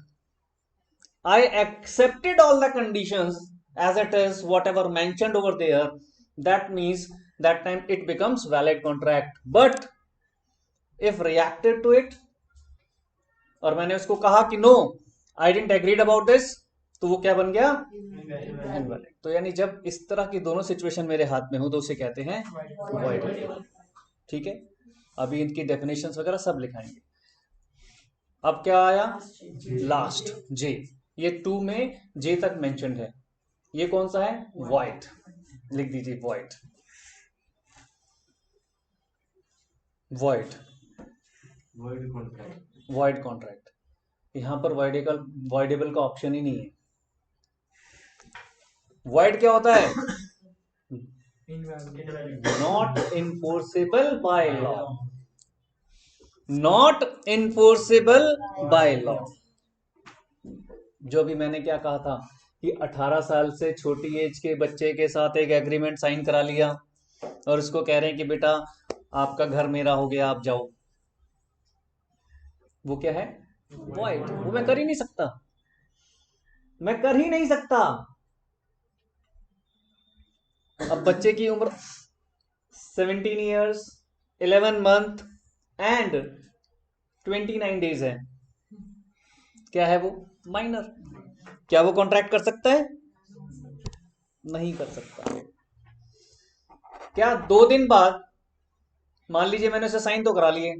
I accepted all the conditions as it is, whatever mentioned over there. That means that time it becomes valid contract. But if reacted to it, और मैंने उसको कहा कि no, I don't agreed about this, तो वो क्या बन गया? इनवैलिड। तो यानी जब इस तरह की दोनों सिचुएशन मेरे हाथ में हो तो उसे कहते हैं वॉइड। ठीक है, अभी इनकी डेफिनेशंस वगैरह सब लिखाएंगे। अब क्या आया? लास्ट जे। ये 2 में जे तक मेंशन्ड है। ये कौन सा है? वॉइड। लिख दीजिए void. Void void contract. Void contract. यहां पर वॉइडेबल का ऑप्शन ही नहीं है। वॉइड क्या होता है? Not enforceable by law. Not enforceable by law. जो भी मैंने क्या कहा था कि 18 साल से छोटी एज के बच्चे के साथ एक एग्रीमेंट साइन करा लिया और उसको कह रहे हैं कि बेटा आपका घर मेरा हो गया, आप जाओ, वो क्या है? वॉइड। वो मैं कर ही नहीं सकता, मैं कर ही नहीं सकता। अब बच्चे की उम्र 17 ईयर्स 11 मंथ एंड 29 डेज है। क्या है वो? माइनर। क्या वो कॉन्ट्रैक्ट कर सकता है? नहीं कर सकता। क्या 2 दिन बाद, मान लीजिए मैंने उसे साइन तो करा लिए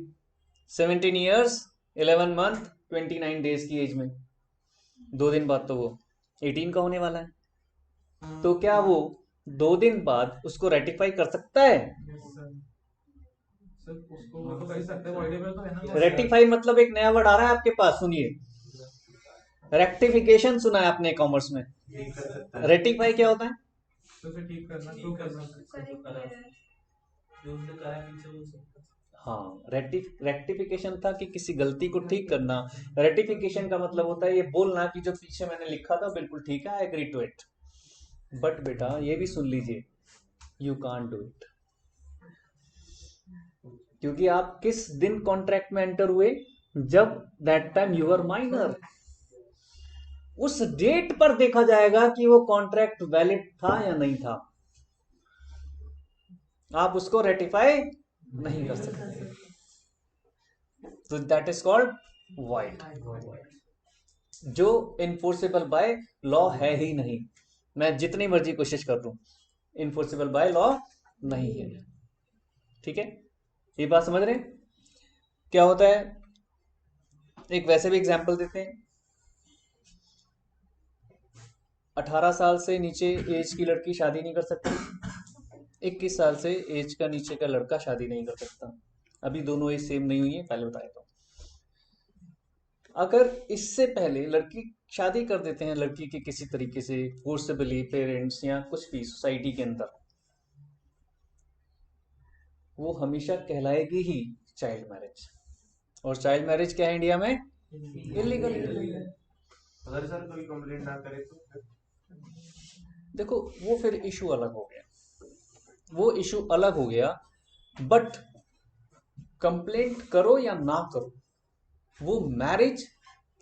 17 ईयर्स 11 मंथ 29 डेज की एज में, 2 दिन बाद तो वो 18 का होने वाला है। तो क्या वो 2 दिन बाद उसको रेटिफाई कर सकता है? उसको वो तो कर सकते हैं, वॉइडेबल तो है ना। रेटिफाई मतलब एक नया वर्ड आ रहा है आपके पास, सुनिए। रेक्टिफिकेशन सुना है आपने कॉमर्स में? ठीक कर सकता है। रेटिफाई क्या होता है? तो उसे ठीक करना, तो करना। जो उसने करा है पीछे वो सब। हाँ, रेक्टिफिकेशन था कि किसी गलती को ठीक करना। रेटिफिकेशन का मतलब होता है ये बोलना कि जो पीछे मैंने लिखा था बिल्कुल ठीक है, I agree to it. But बेटा ये भी सुन लीजिए, यू कांट डू इट। क्योंकि आप किस दिन कॉन्ट्रैक्ट में एंटर हुए? जब that time you are minor. उस डेट पर देखा जाएगा कि वो कॉन्ट्रैक्ट वैलिड था या नहीं था। आप उसको रेटिफाई नहीं कर सकते, तो दैट इज कॉल्ड वॉइड, जो इन्फोर्सेबल बाय लॉ है ही नहीं। मैं जितनी मर्जी कोशिश कर लूं, इन्फोर्सेबल बाय लॉ नहीं है। ठीक है, ये बात समझ रहे हैं? क्या होता है, एक वैसे भी एग्जांपल देते हैं। 18 साल से नीचे एज की लड़की शादी नहीं कर सकती, 21 साल से एज का नीचे का लड़का शादी नहीं कर सकता। अभी दोनों एज सेम नहीं हुई है, पहले बताया था। अगर इससे पहले लड़की शादी कर देते हैं लड़की की किसी तरीके से, फोर्सबली, पेरेंट्स या कुछ भी सोसाइटी के अंदर, वो हमेशा कहलाएगी ही चाइल्ड मैरिज। और चाइल्ड मैरिज क्या है इंडिया में? इलीगल। अगर सर कोई कंप्लेंट ना करे तो फिर? देखो वो फिर इशू अलग हो गया, वो इशू अलग हो गया। बट कंप्लेंट करो या ना करो, वो मैरिज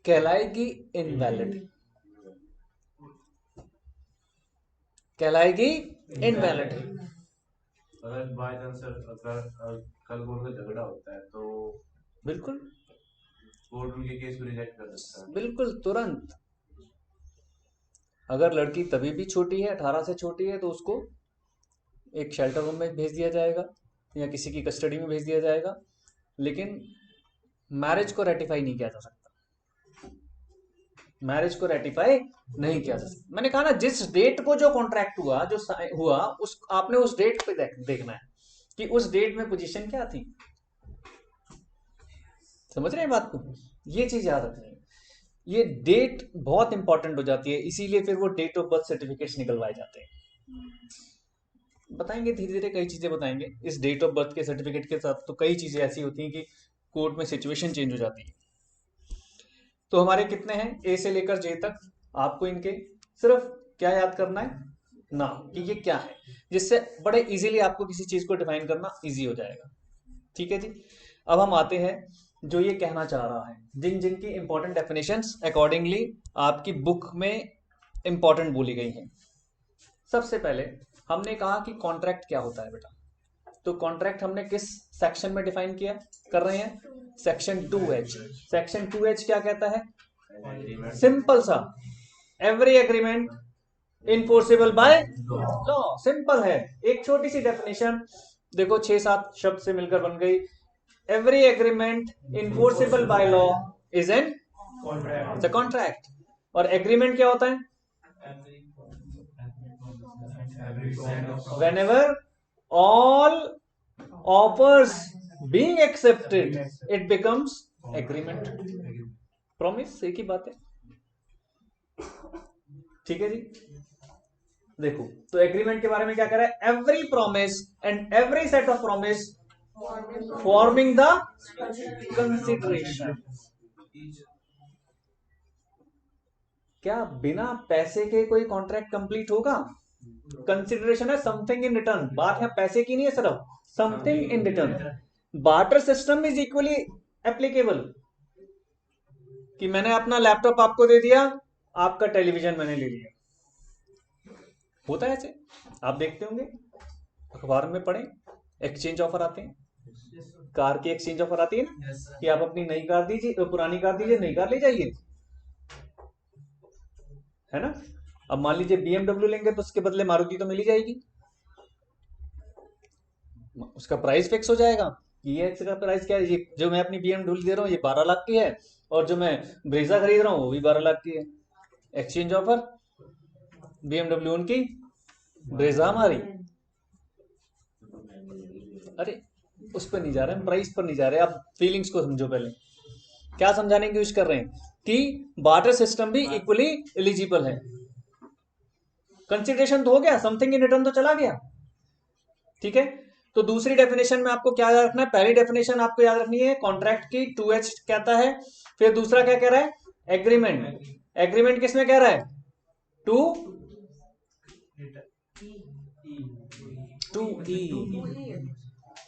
कहलाएगी इनवैलिड, कहलाएगी इनवैलिड। अगर बाय चांस अगर कल कोर्ट का झगड़ा होता है तो बिल्कुल कोर्ट उनके केस को रिजेक्ट कर सकता है। बिल्कुल तुरंत। अगर लड़की तभी भी छोटी है, 18 से छोटी है, तो उसको एक शेल्टर होम में भेज दिया जाएगा या किसी की कस्टडी में भेज दिया जाएगा। लेकिन मैरिज को रेटिफाई नहीं किया जा सकता, मैरिज को रेटिफाई नहीं किया जा सकता। मैंने कहा ना, जिस डेट को जो कॉन्ट्रैक्ट हुआ, जो हुआ, उस आपने उस डेट पे देखना है कि उस डेट में पोजीशन क्या थी। समझ रहे हैं बात को? ये चीज याद रखनी है, ये डेट बहुत इंपॉर्टेंट हो जाती है। इसीलिए फिर वो डेट ऑफ बर्थ सर्टिफिकेट्स निकलवाए जाते हैं। बताएंगे धीरे धीरे, कई चीजें बताएंगे। इस डेट ऑफ बर्थ के सर्टिफिकेट के साथ तो कई चीजें ऐसी होती हैं कि कोर्ट में सिचुएशन चेंज हो जाती है। तो हमारे कितने हैं? ए से लेकर जे तक। आपको इनके सिर्फ क्या याद करना है? ना कि ये क्या है, जिससे बड़े इजीली आपको किसी चीज को डिफाइन करना इजी हो जाएगा। ठीक है जी। अब हम आते हैं जो ये कहना चाह रहा है, जिन जिनकी इंपॉर्टेंट डेफिनेशंस अकॉर्डिंगली आपकी बुक में इंपॉर्टेंट बोली गई हैं। सबसे पहले हमने कहा कि कॉन्ट्रैक्ट क्या होता है बेटा, तो कॉन्ट्रैक्ट हमने किस सेक्शन में डिफाइन किया कर रहे हैं, सेक्शन 2H। सेक्शन 2H क्या कहता है, सिंपल सा, every agreement enforceable by law. Simple है, एक छोटी सी डेफिनेशन देखो 6-7 शब्द से मिलकर बन गई। Every agreement enforceable by law is an contract. और एग्रीमेंट क्या होता है, whenever all offers being accepted it becomes agreement, promise। एक ही बात है, ठीक है जी। देखो तो एग्रीमेंट के बारे में क्या कह रहा है, every promise and every set of promise forming the consideration. क्या बिना पैसे के कोई कॉन्ट्रैक्ट कंप्लीट होगा, कंसिडरेशन है समथिंग इन रिटर्न, बात है पैसे की नहीं है, सिर्फ something in return. Barter system is equally applicable, कि मैंने अपना लैपटॉप आपको दे दिया, आपका टेलीविजन मैंने ले लिया, होता है ऐसे, आप देखते होंगे अखबार में पढ़े, एक्सचेंज ऑफर आते हैं, कार की एक्सचेंज ऑफर आती है ना, कि आप अपनी नई कार दीजिए, तो पुरानी कार दीजिए, नई कार ले जाइए, है ना। अब मान लीजिए BMW लेंगे तो उसके बदले मारुति तो मिल ही जाएगी, उसका प्राइस फिक्स हो जाएगा। ये इसका प्राइस क्या है, ये जो मैं अपनी BMW दे रहा हूँ ये 12 लाख की है, और जो मैं ब्रेजा खरीद रहा हूँ वो भी 12 लाख की है। एक्सचेंज ऑफर, BMW उनकी, ब्रेजा हमारी। अरे उस पर नहीं जा रहे, हम प्राइस पर नहीं जा रहे, आप फीलिंग्स को समझो। पहले क्या समझाने की कोशिश कर रहे हैं कि बार्टर सिस्टम भी इक्वली एलिजिबल है। कंसिडरेशन तो हो गया, समथिंग इन रिटर्न तो चला गया, ठीक है। तो दूसरी डेफिनेशन में आपको क्या याद रखना है, पहली डेफिनेशन आपको याद रखनी है कॉन्ट्रैक्ट की, 2H कहता है। फिर दूसरा क्या कह रहा है, एग्रीमेंट। एग्रीमेंट किस में कह रहा है,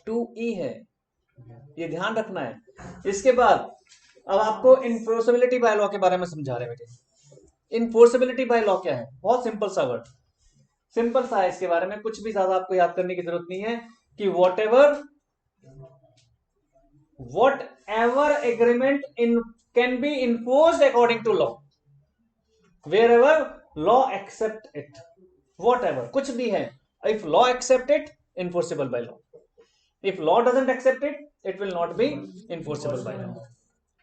2E है, ये ध्यान रखना है। इसके बाद अब आपको इनफोर्सेबिलिटी बाय लॉ के बारे में समझा रहे हैं बेटे। इनफोर्सेबिलिटी बाय लॉ क्या है, बहुत सिंपल सा वर्ड, सिंपल सा है, इसके बारे में कुछ भी ज्यादा आपको याद करने की जरूरत नहीं है, कि whatever agreement in can be enforced according to law, wherever law accept it. Whatever कुछ भी है, if law accept it enforceable by law, if law doesn't accept it it will not be enforceable by law.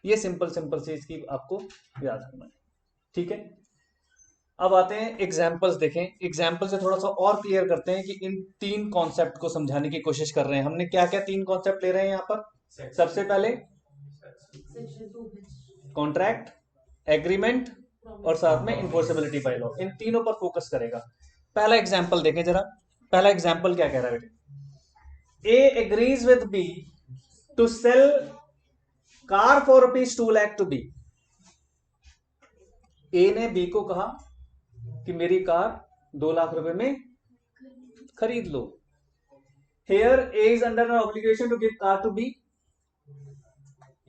ये simple से इसकी आपको याद रखना है, ठीक है। अब आते हैं एग्जाम्पल्स देखें, एग्जाम्पल से थोड़ा सा और क्लियर करते हैं कि इन 3 कॉन्सेप्ट को समझाने की कोशिश कर रहे हैं। हमने क्या क्या 3 कॉन्सेप्ट ले रहे हैं यहाँ पर, सबसे पहले कॉन्ट्रैक्ट, एग्रीमेंट और साथ में इन्फोर्सेबिलिटी बाय लॉ, इन तीनों पर फोकस करेगा। पहला एग्जाम्पल देखें जरा, पहला एग्जाम्पल क्या कह रहा है बेटे, A agrees with B to sell car for ₹2 lakh to B. A ने बी को कहा कि मेरी कार 2 लाख रुपए में खरीद लो। Here A is under an obligation to give car to B।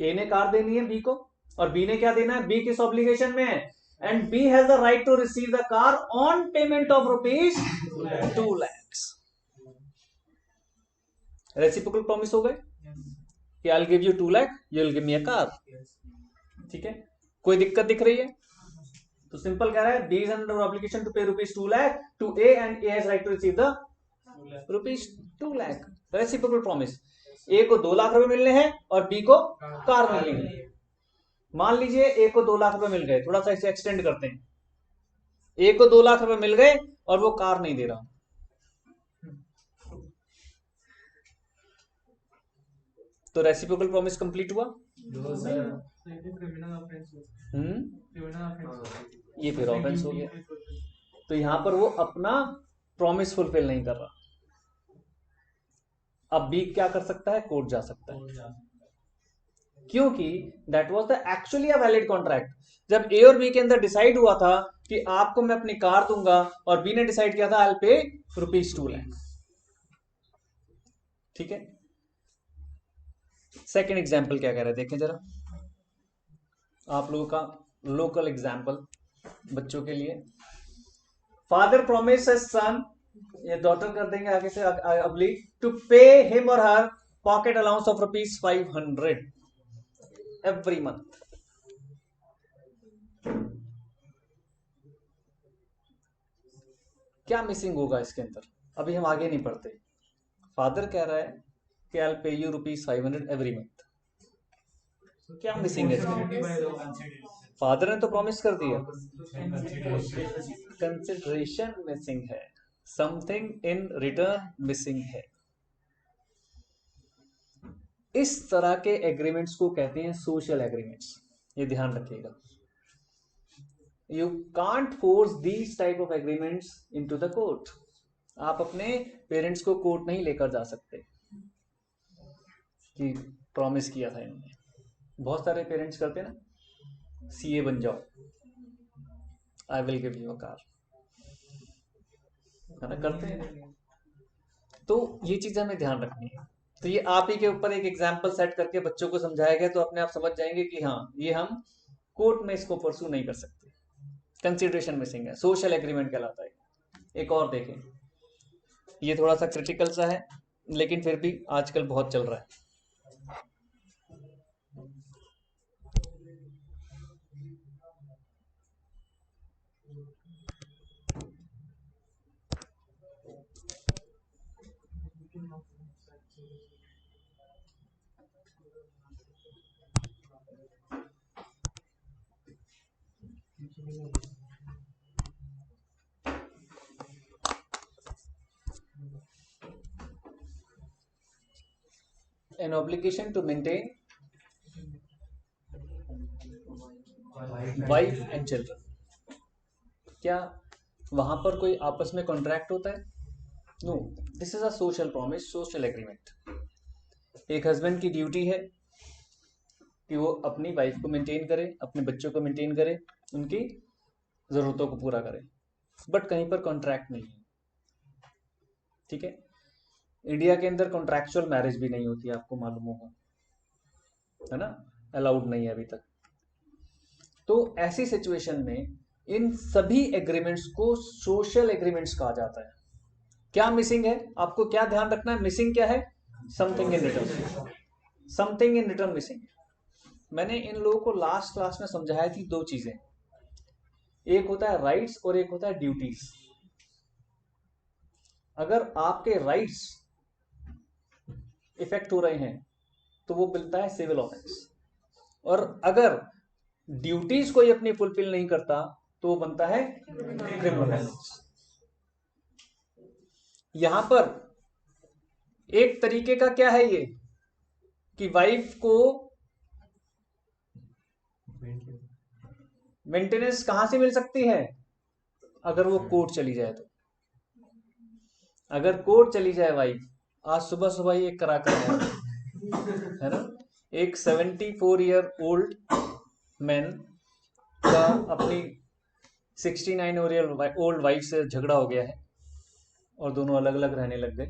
ए ने कार देनी है बी को, और बी ने क्या देना है, बी किस ऑब्लिगेशन में है, and B has the right to receive the car on payment of ₹2 lakhs। Reciprocal promise हो गए कि I will give you 2 lakh, you will give me a car, ठीक है। कोई दिक्कत दिख रही है, तो सिंपल कह रहा है, B is under obligation to pay ₹2 lakh to A and A has right to receive the ₹2 lakh. Reciprocal promise, A को 2 लाख रुपए मिलने हैं और बी को कार मिलनी है। मान लीजिए ए को 2 लाख रुपए मिल गए, थोड़ा सा इसे एक्सटेंड करते हैं, ए को 2 लाख रुपए मिल गए और वो कार नहीं दे रहा, तो रेसिप्रोकल प्रॉमिस कंप्लीट हुआ। ये फिर ऑफेंस हो गया, तो यहां पर वो अपना प्रॉमिस फुलफिल नहीं कर रहा। अब बी क्या कर सकता है, कोर्ट जा सकता है, क्योंकि that was the actually a valid contract. जब ए और बी के अंदर डिसाइड हुआ था कि आपको मैं अपनी कार दूंगा, और बी ने डिसाइड किया था आई विल पे ₹2 लाख। ठीक है, सेकंड एग्जांपल क्या कह रहे हैं देखें जरा, आप लोगों का लोकल एग्जांपल बच्चों के लिए। फादर प्रोमिस सन, ये डॉटर कर देंगे आगे से अगली, टू पे हिम और हर pocket allowance of ₹500 every month. क्या मिसिंग होगा इसके अंदर, अभी हम आगे नहीं पढ़ते। फादर कह रहा है कि I will pay you ₹500 every month. क्या मिसिंग है इसमें? फादर ने तो प्रॉमिस कर दिया, कंसिडरेशन मिसिंग है, समथिंग इन रिटर्न मिसिंग है। इस तरह के एग्रीमेंट्स को कहते हैं सोशल एग्रीमेंट्स, ये ध्यान रखिएगा। You can't force these type of agreements into the court. आप अपने पेरेंट्स को कोर्ट नहीं लेकर जा सकते कि प्रॉमिस किया था इन्होंने। बहुत सारे पेरेंट्स करते हैं ना, सीए बन जाओ, आई will give you a car, है ना, करते हैं। तो ये चीज हमें ध्यान रखनी है। तो ये आप ही के ऊपर एक एग्जाम्पल सेट करके बच्चों को समझाया गया, तो अपने आप समझ जाएंगे कि हाँ ये हम कोर्ट में इसको परसू नहीं कर सकते। कंसिडरेशन मिसिंग है, सोशल एग्रीमेंट कहलाता है। एक और देखें, ये थोड़ा सा क्रिटिकल सा है, लेकिन फिर भी आजकल बहुत चल रहा है। An obligation to maintain wife and children। क्या वहां पर कोई आपस में कॉन्ट्रैक्ट होता है? No, this is a social promise, social agreement. एक हस्बैंड की ड्यूटी है कि वो अपनी वाइफ को मेंटेन करे, अपने बच्चों को मेंटेन करे, उनकी जरूरतों को पूरा करे, बट कहीं पर कॉन्ट्रैक्ट नहीं है। ठीक है, इंडिया के अंदर कॉन्ट्रैक्चुअल मैरिज भी नहीं होती, आपको मालूम होगा, है ना, अलाउड नहीं है अभी तक। तो ऐसी सिचुएशन में इन सभी एग्रीमेंट्स को सोशल एग्रीमेंट्स कहा जाता है। क्या मिसिंग है, आपको क्या ध्यान रखना है? मिसिंग क्या है? Something in return, something in return missing. मैंने इन लोगों को लास्ट क्लास में समझाया थी दो चीजें, एक होता है राइट्स और एक होता है ड्यूटीज। अगर आपके राइट्स इफेक्ट हो रहे हैं तो वो मिलता है सिविल ऑफेंस, और अगर ड्यूटीज कोई अपनी फुलफिल नहीं करता तो वो बनता है क्रिमिनल ऑफेंस। यहां पर एक तरीके का क्या है ये कि वाइफ को मेंटेनेंस कहां से मिल सकती है? अगर वो कोर्ट चली जाए तो। अगर कोर्ट चली जाए वाइफ, आज सुबह सुबह ही एक करा कर है ना, एक 74 ईयर ओल्ड मैन का अपनी 69 ईयर ओल्ड वाइफ से झगड़ा हो गया है और दोनों अलग अलग रहने लग गए।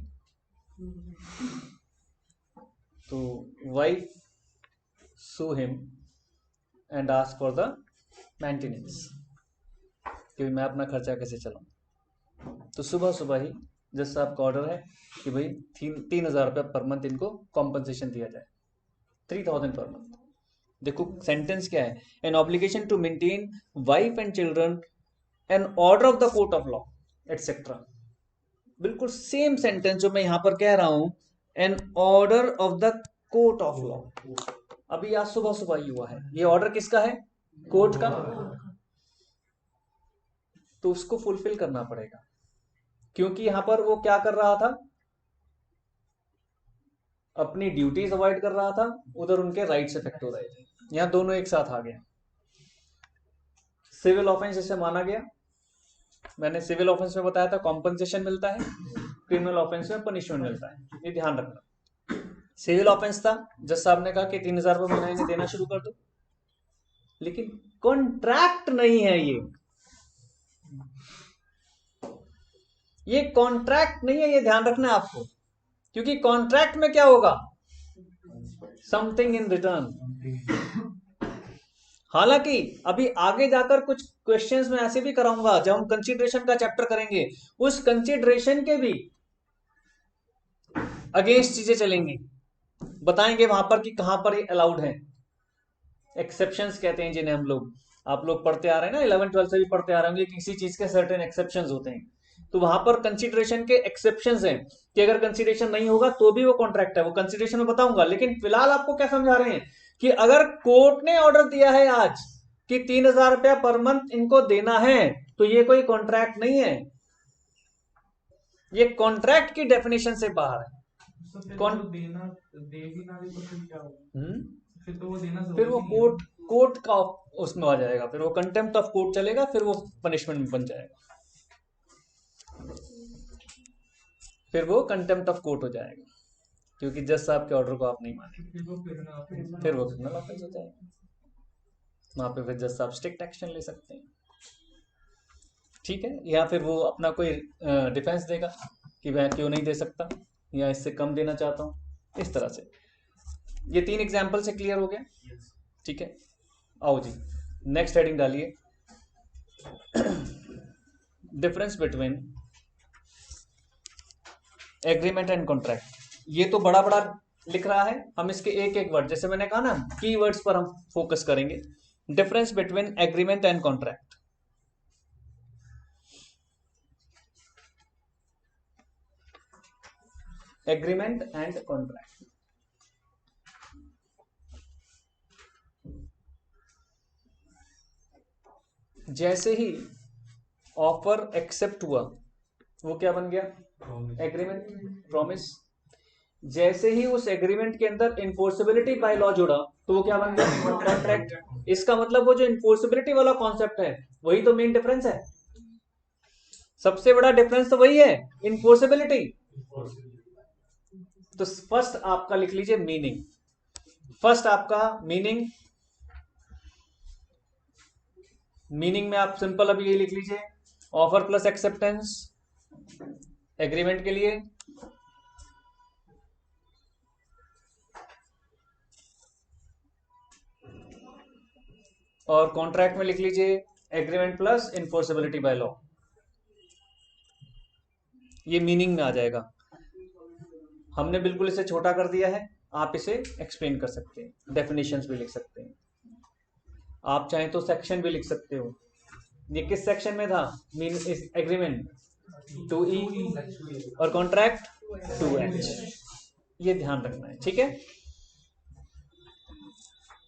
तो wife sue him and ask for the maintenance कि मैं अपना खर्चा कैसे चलाऊं। तो सुबह सुबह ही जज साहब का ऑर्डर है कि भाई 3,000 रुपया पर मंथ इनको कॉम्पनसेशन दिया जाए, 3,000 पर मंथ। देखो सेंटेंस क्या है, an obligation to maintain wife and children, an order of the court of law etcetera. बिल्कुल सेम सेंटेंस जो मैं यहां पर कह रहा हूं, an order of the court of law. अभी आज सुबह सुबह ही हुआ है, ये ऑर्डर किसका है? कोर्ट का। तो उसको फुलफिल करना पड़ेगा, क्योंकि यहां पर वो क्या कर रहा था? अपनी ड्यूटीज अवॉइड कर रहा था, उधर उनके राइट्स इफेक्ट हो रहे थे। यहां दोनों एक साथ आ गए। सिविल ऑफेंस जैसे माना गया, मैंने सिविल ऑफेंस में बताया था कॉम्पनसेशन मिलता है, क्रिमिनल ऑफेंस में पनिशमेंट मिलता है, ये ध्यान रखना। सिविल ऑफेंस था, जज साहब ने कहा कि 3,000 रुपये महीने देना शुरू कर दो, लेकिन कॉन्ट्रैक्ट नहीं है ये कॉन्ट्रैक्ट नहीं है, ये ध्यान रखना है आपको, क्योंकि कॉन्ट्रैक्ट में क्या होगा, समथिंग इन रिटर्न। हालांकि अभी आगे जाकर कुछ क्वेश्चंस में ऐसे भी कराऊंगा, जब हम कंसीडरेशन का चैप्टर करेंगे, उस कंसीडरेशन के भी अगेंस्ट चीजें चलेंगी, बताएंगे वहां पर कि कहां पर ये अलाउड है। एक्सेप्शंस कहते हैं जिन्हें हम लोग, आप लोग पढ़ते आ रहे हैं ना, 11th 12th से भी पढ़ते आ रहे होंगे, किसी चीज के सर्टेन एक्सेप्शंस होते हैं, तो वहां पर कंसीडरेशन के एक्सेप्शंस हैं कि अगर कंसीडरेशन नहीं होगा तो भी वो कॉन्ट्रैक्ट है, वो कंसीडरेशन में बताऊंगा। लेकिन फिलहाल आपको क्या समझा रहे हैं कि अगर कोर्ट ने ऑर्डर दिया है आज कि 3,000 रुपया पर मंथ इनको देना है, तो ये कोई कॉन्ट्रैक्ट नहीं है, ये कॉन्ट्रैक्ट की डेफिनेशन से बाहर है। तो फिर कौन वो देना दे भी ना दे तो फिर क्या होगा? फिर तो वो देना फिर वो जरूरी नहीं है। कोर्ट का उसमें आ जाएगा, फिर वो कंटेम्प्ट ऑफ कोर्ट चलेगा, फिर वो पनिशमेंट में बन जाएगा, फिर वो कंटेम्प्ट ऑफ कोर्ट हो जाएगा, क्योंकि जज साहब के ऑर्डर को आप नहीं माने, फिर वो क्रिमिनल ऑफेंस हो जाएगा, वहां पे फिर जज साहब स्ट्रिक्ट एक्शन ले सकते हैं, ठीक है। या फिर वो अपना कोई डिफेंस देगा कि मैं क्यों नहीं दे सकता, या इससे कम देना चाहता हूं, इस तरह से। ये 3 एग्जाम्पल से क्लियर हो गया, ठीक है। आओ जी, नेक्स्ट हेडिंग डालिए, difference between agreement and contract. ये तो बड़ा बड़ा लिख रहा है, हम इसके एक एक वर्ड, जैसे मैंने कहा ना, की वर्ड्स पर हम फोकस करेंगे। Difference between agreement and contract. Agreement and contract, जैसे ही ऑफर एक्सेप्ट हुआ, वो क्या बन गया, एग्रीमेंट, प्रॉमिस। जैसे ही उस एग्रीमेंट के अंदर इन्फोर्सिबिलिटी बाय लॉ जुड़ा, तो वो क्या बन गया, कॉन्ट्रैक्ट। इसका मतलब वो जो इन्फोर्सिबिलिटी वाला कॉन्सेप्ट है, वही तो मेन डिफरेंस है, सबसे बड़ा डिफरेंस तो वही है, इन्फोर्सिबिलिटी। तो फर्स्ट आपका लिख लीजिए मीनिंग, फर्स्ट आपका मीनिंग, मीनिंग में आप सिंपल अभी ये लिख लीजिए, ऑफर प्लस एक्सेप्टेंस एग्रीमेंट के लिए, और कॉन्ट्रैक्ट में लिख लीजिए agreement plus enforceability bye law. ये मीनिंग में आ जाएगा। हमने बिल्कुल इसे छोटा कर दिया है, आप इसे एक्सप्लेन कर सकते हैं, डेफिनेशंस भी लिख सकते हैं, आप चाहें तो सेक्शन भी लिख सकते हो। ये किस सेक्शन में था, मीन इस एग्रीमेंट 2E और कॉन्ट्रैक्ट 2H, ये ध्यान रखना है, ठीक है।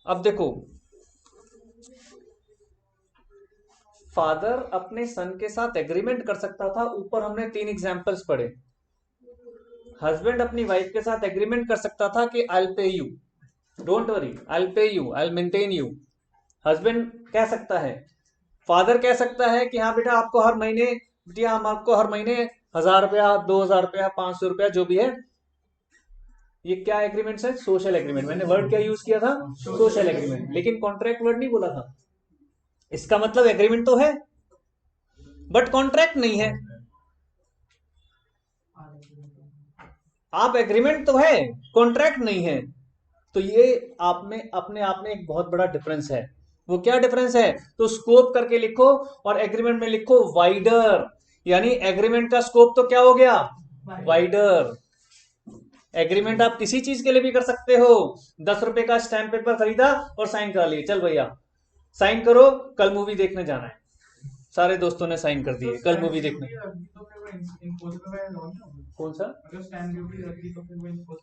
अब देखो, फादर अपने सन के साथ एग्रीमेंट कर सकता था, ऊपर हमने 3 एग्जांपल्स पढ़े। हस्बैंड अपनी वाइफ के साथ एग्रीमेंट कर सकता था कि I will pay you, don't worry, I will pay you, I will maintain you. Husband कह सकता है, फादर कह सकता है कि हाँ बेटा आपको हर महीने, बेटिया हम आपको हर महीने 1,000 रुपया, 2,000 रुपया, 500 रुपया, जो भी है। ये क्या एग्रीमेंट है, सोशल एग्रीमेंट। मैंने वर्ड क्या यूज किया था, सोशल एग्रीमेंट, लेकिन कॉन्ट्रैक्ट वर्ड नहीं बोला था। इसका मतलब एग्रीमेंट तो है बट कॉन्ट्रैक्ट नहीं है। आप एग्रीमेंट तो है, कॉन्ट्रैक्ट नहीं है, तो ये आप में अपने आप में एक बहुत बड़ा डिफरेंस है। वो क्या डिफरेंस है, तो स्कोप करके लिखो, और एग्रीमेंट में लिखो वाइडर, यानी एग्रीमेंट का स्कोप तो क्या हो गया, वाइडर। एग्रीमेंट आप किसी चीज के लिए भी कर सकते हो। 10 रुपए का स्टैम्प पेपर खरीदा और साइन करा लिए, चल भैया साइन करो, कल मूवी देखने जाना है। सारे दोस्तों ने साइन कर दिए, कल मूवी देखने। कौन सा,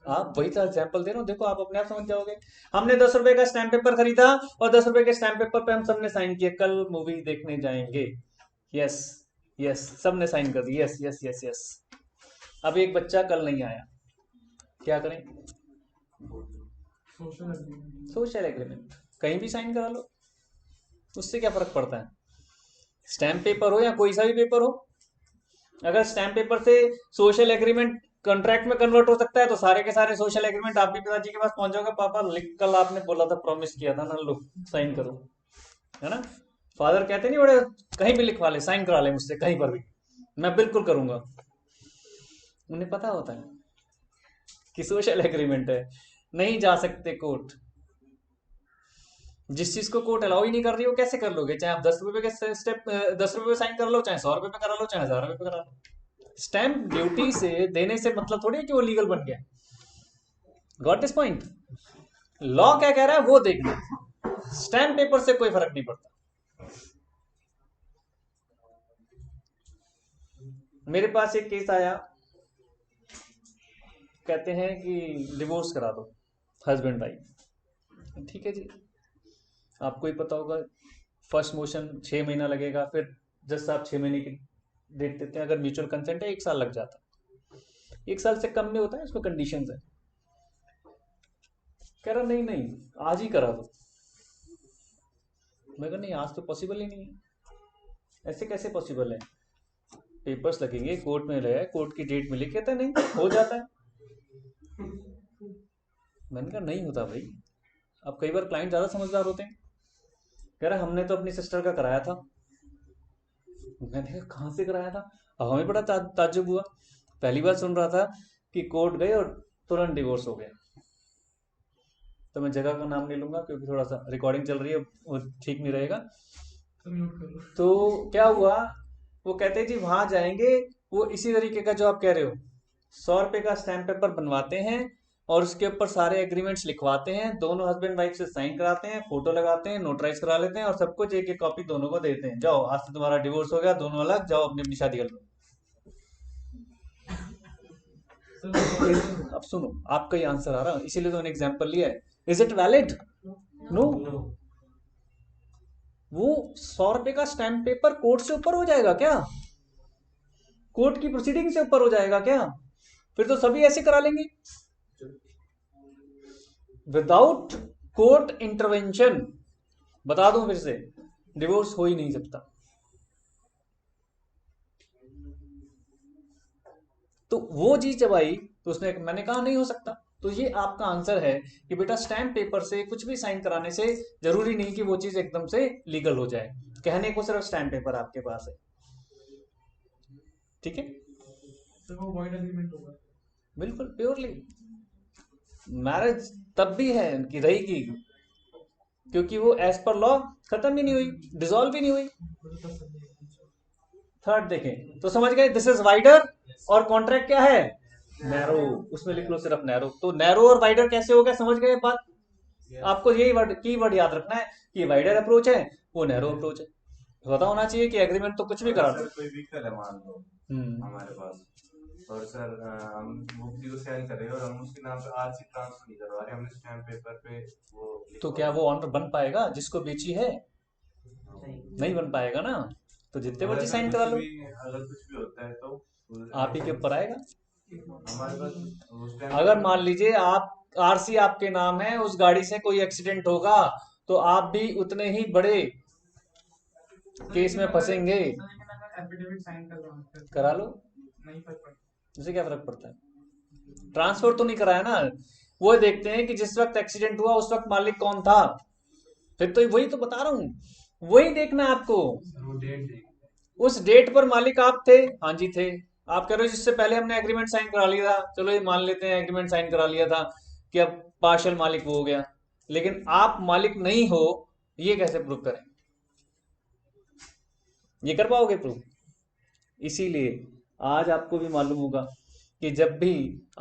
आप वही तो एग्जाम्पल दे रहा हूँ, देखो आप अपने आप समझ जाओगे। हमने 10 रुपए का स्टैम्प पेपर खरीदा और 10 रुपए के स्टैम्प पेपर पे हम सबने साइन किए, कल मूवी देखने जाएंगे। यस यस, सबने साइन कर दी, यस यस यस यस। अब एक बच्चा कल नहीं आया, क्या करें, सोशल एग्रीमेंट, कहीं भी साइन करा लो, उससे क्या फर्क पड़ता है, स्टैम्प पेपर हो या कोई सा भी पेपर हो। अगर स्टैम्प पेपर से सोशल एग्रीमेंट कॉन्ट्रैक्ट में कन्वर्ट हो सकता है, तो सारे के सारे सोशल एग्रीमेंट आप भी पिताजी के पास पहुंच जाओगे, पापा लिख, कल आपने बोला था, प्रॉमिस किया था ना, लो साइन करो, है ना। फादर कहते नहीं बड़े, कहीं भी लिखवा ले, साइन करा ले मुझसे कहीं पर भी, मैं बिल्कुल करूंगा। उन्हें पता होता है कि सोशल एग्रीमेंट है, नहीं जा सकते कोर्ट। जिस चीज को कोर्ट अलाउ ही नहीं कर रही, वो कैसे कर लोगे? चाहे आप 10 रुपए के स्टेप 10 रुपए साइन कर लो, चाहे 100 रुपए पे करा लो, चाहे 1000 रुपए पे करा लो। स्टैंप ड्यूटी से देने से मतलब थोड़ी है कि वो लीगल बन गया। Got this point? लॉ क्या कह रहा है वो देखना, स्टैंप पेपर से कोई फर्क नहीं पड़ता। मेरे पास एक केस आया, कहते हैं कि डिवोर्स करा दो हस्बैंड वाइफ। ठीक है जी, आपको ही पता होगा, फर्स्ट मोशन 6 महीना लगेगा, फिर जज साहब 6 महीने की डेट देते हैं, अगर म्यूचुअल कंसेंट है 1 साल लग जाता है, 1 साल से कम में होता है, उसमें कंडीशंस है। कह रहा नहीं नहीं आज ही करा दो। मैं कहा नहीं, आज तो पॉसिबल ही नहीं है। ऐसे कैसे पॉसिबल है? पेपर्स लगेंगे, कोर्ट में रहे, कोर्ट की डेट मिली, कहता है नहीं हो जाता है। मैंने कहा नहीं होता भाई। अब कई बार क्लाइंट ज्यादा समझदार होते हैं, कह रहा हमने तो अपनी सिस्टर का कराया था। मैंने कहा कहाँ से कराया था? अब हमें बड़ा ताज्जुब हुआ, पहली बार सुन रहा था कि कोर्ट गए और तुरंत डिवोर्स हो गया। तो मैं जगह का नाम नहीं लूंगा क्योंकि थोड़ा सा रिकॉर्डिंग चल रही है, वो ठीक नहीं रहेगा। तो म्यूट कर लो। तो क्या हुआ, वो कहते जी वहां जाएंगे, वो इसी तरीके का जो आप कह रहे हो, 100 रुपए का स्टैम्प पेपर बनवाते हैं और उसके ऊपर सारे एग्रीमेंट्स लिखवाते हैं, दोनों हस्बैंड वाइफ से साइन कराते हैं, फोटो लगाते हैं, नोटराइज करा लेते हैं और सब कुछ एक एक कॉपी दोनों को देते हैं, जाओ आज से तुम्हारा डिवोर्स हो गया, दोनों अलग, जाओ अपनी अपनी शादी कर लो। अब सुनो, आपका ही आंसर आ रहा है, इसीलिए तो मैंने एग्जांपल लिया है। Is it valid? नो। वो 100 रुपए का स्टैम्प पेपर कोर्ट से ऊपर हो जाएगा क्या? कोर्ट की प्रोसीडिंग से ऊपर हो जाएगा क्या? फिर तो सभी ऐसे करा लेंगे। विदाउट कोर्ट इंटरवेंशन, बता दूं फिर से, डिवोर्स हो ही नहीं सकता। तो वो चीज जब आई तो उसने, मैंने कहा नहीं हो सकता। तो ये आपका आंसर है कि बेटा स्टैम्प पेपर से कुछ भी साइन कराने से जरूरी नहीं कि वो चीज एकदम से लीगल हो जाए। कहने को सिर्फ स्टैम्प पेपर आपके पास है, ठीक है? तो वो वॉइड एग्रीमेंट होगा। बिल्कुल प्योरली। मैरिज तब भी है कि रहेगी क्योंकि वो एज पर लॉ खत्म ही नहीं हुई, डिसॉल्व ही नहीं हुई। थर्ड देखें तो समझ गए, दिस इज वाइडर और कॉन्ट्रैक्ट क्या है? नैरो। उसमें लिख लो सिर्फ नैरो। तो नैरो और वाइडर कैसे हो गया, समझ गए बात? आपको यही वर्ड, की वर्ड याद रखना है कि वाइडर अप्रोच है, वो नैरो अप्रोच है। पता होना चाहिए कि एग्रीमेंट तो कुछ भी करा दो। कोई व्हीकल है मान लो हमारे पास, और सर हम मुफ्ती को सेल कर रहे हैं और हम उसके नाम पे आरसी ट्रांसफर नहीं करवा रहे, हमने स्टैम्प पेपर पे वो तो क्या वो ऑनर बन पाएगा जिसको बेची है? नहीं बन पाएगा ना। तो जितने मर्जी साइन करा लो, अगर कुछ भी होता है तो आप ही के ऊपर आएगा। हमारे पास उस टाइम अगर मान लीजिए आप, आरसी आपके नाम है, उस गाड़ी से कोई एक्सीडेंट होगा तो आप भी उतने ही बड़े केस में फंसेंगे। एफिडेविट साइन करवा करा लो, नहीं फर्क पड़ता। उसे क्या फर्क पड़ता है? ट्रांसफर तो नहीं कराया ना। वो देखते हैं कि जिस वक्त एक्सीडेंट हुआ उस वक्त मालिक कौन था। फिर तो वही तो बता रहा हूं, वही देखना है आपको। वो डेट देख, उस डेट पर मालिक आप थे? हाँ जी थे। आप कह रहे हो जिससे पहले हमने एग्रीमेंट साइन करा लिया था, चलो ये मान लेते हैं एग्रीमेंट साइन करा लिया था कि अब पार्शियल मालिक वो हो गया, लेकिन आप मालिक नहीं हो, ये कैसे प्रूव करें? ये कर पाओगे प्रूव? इसीलिए आज आपको भी मालूम होगा कि जब भी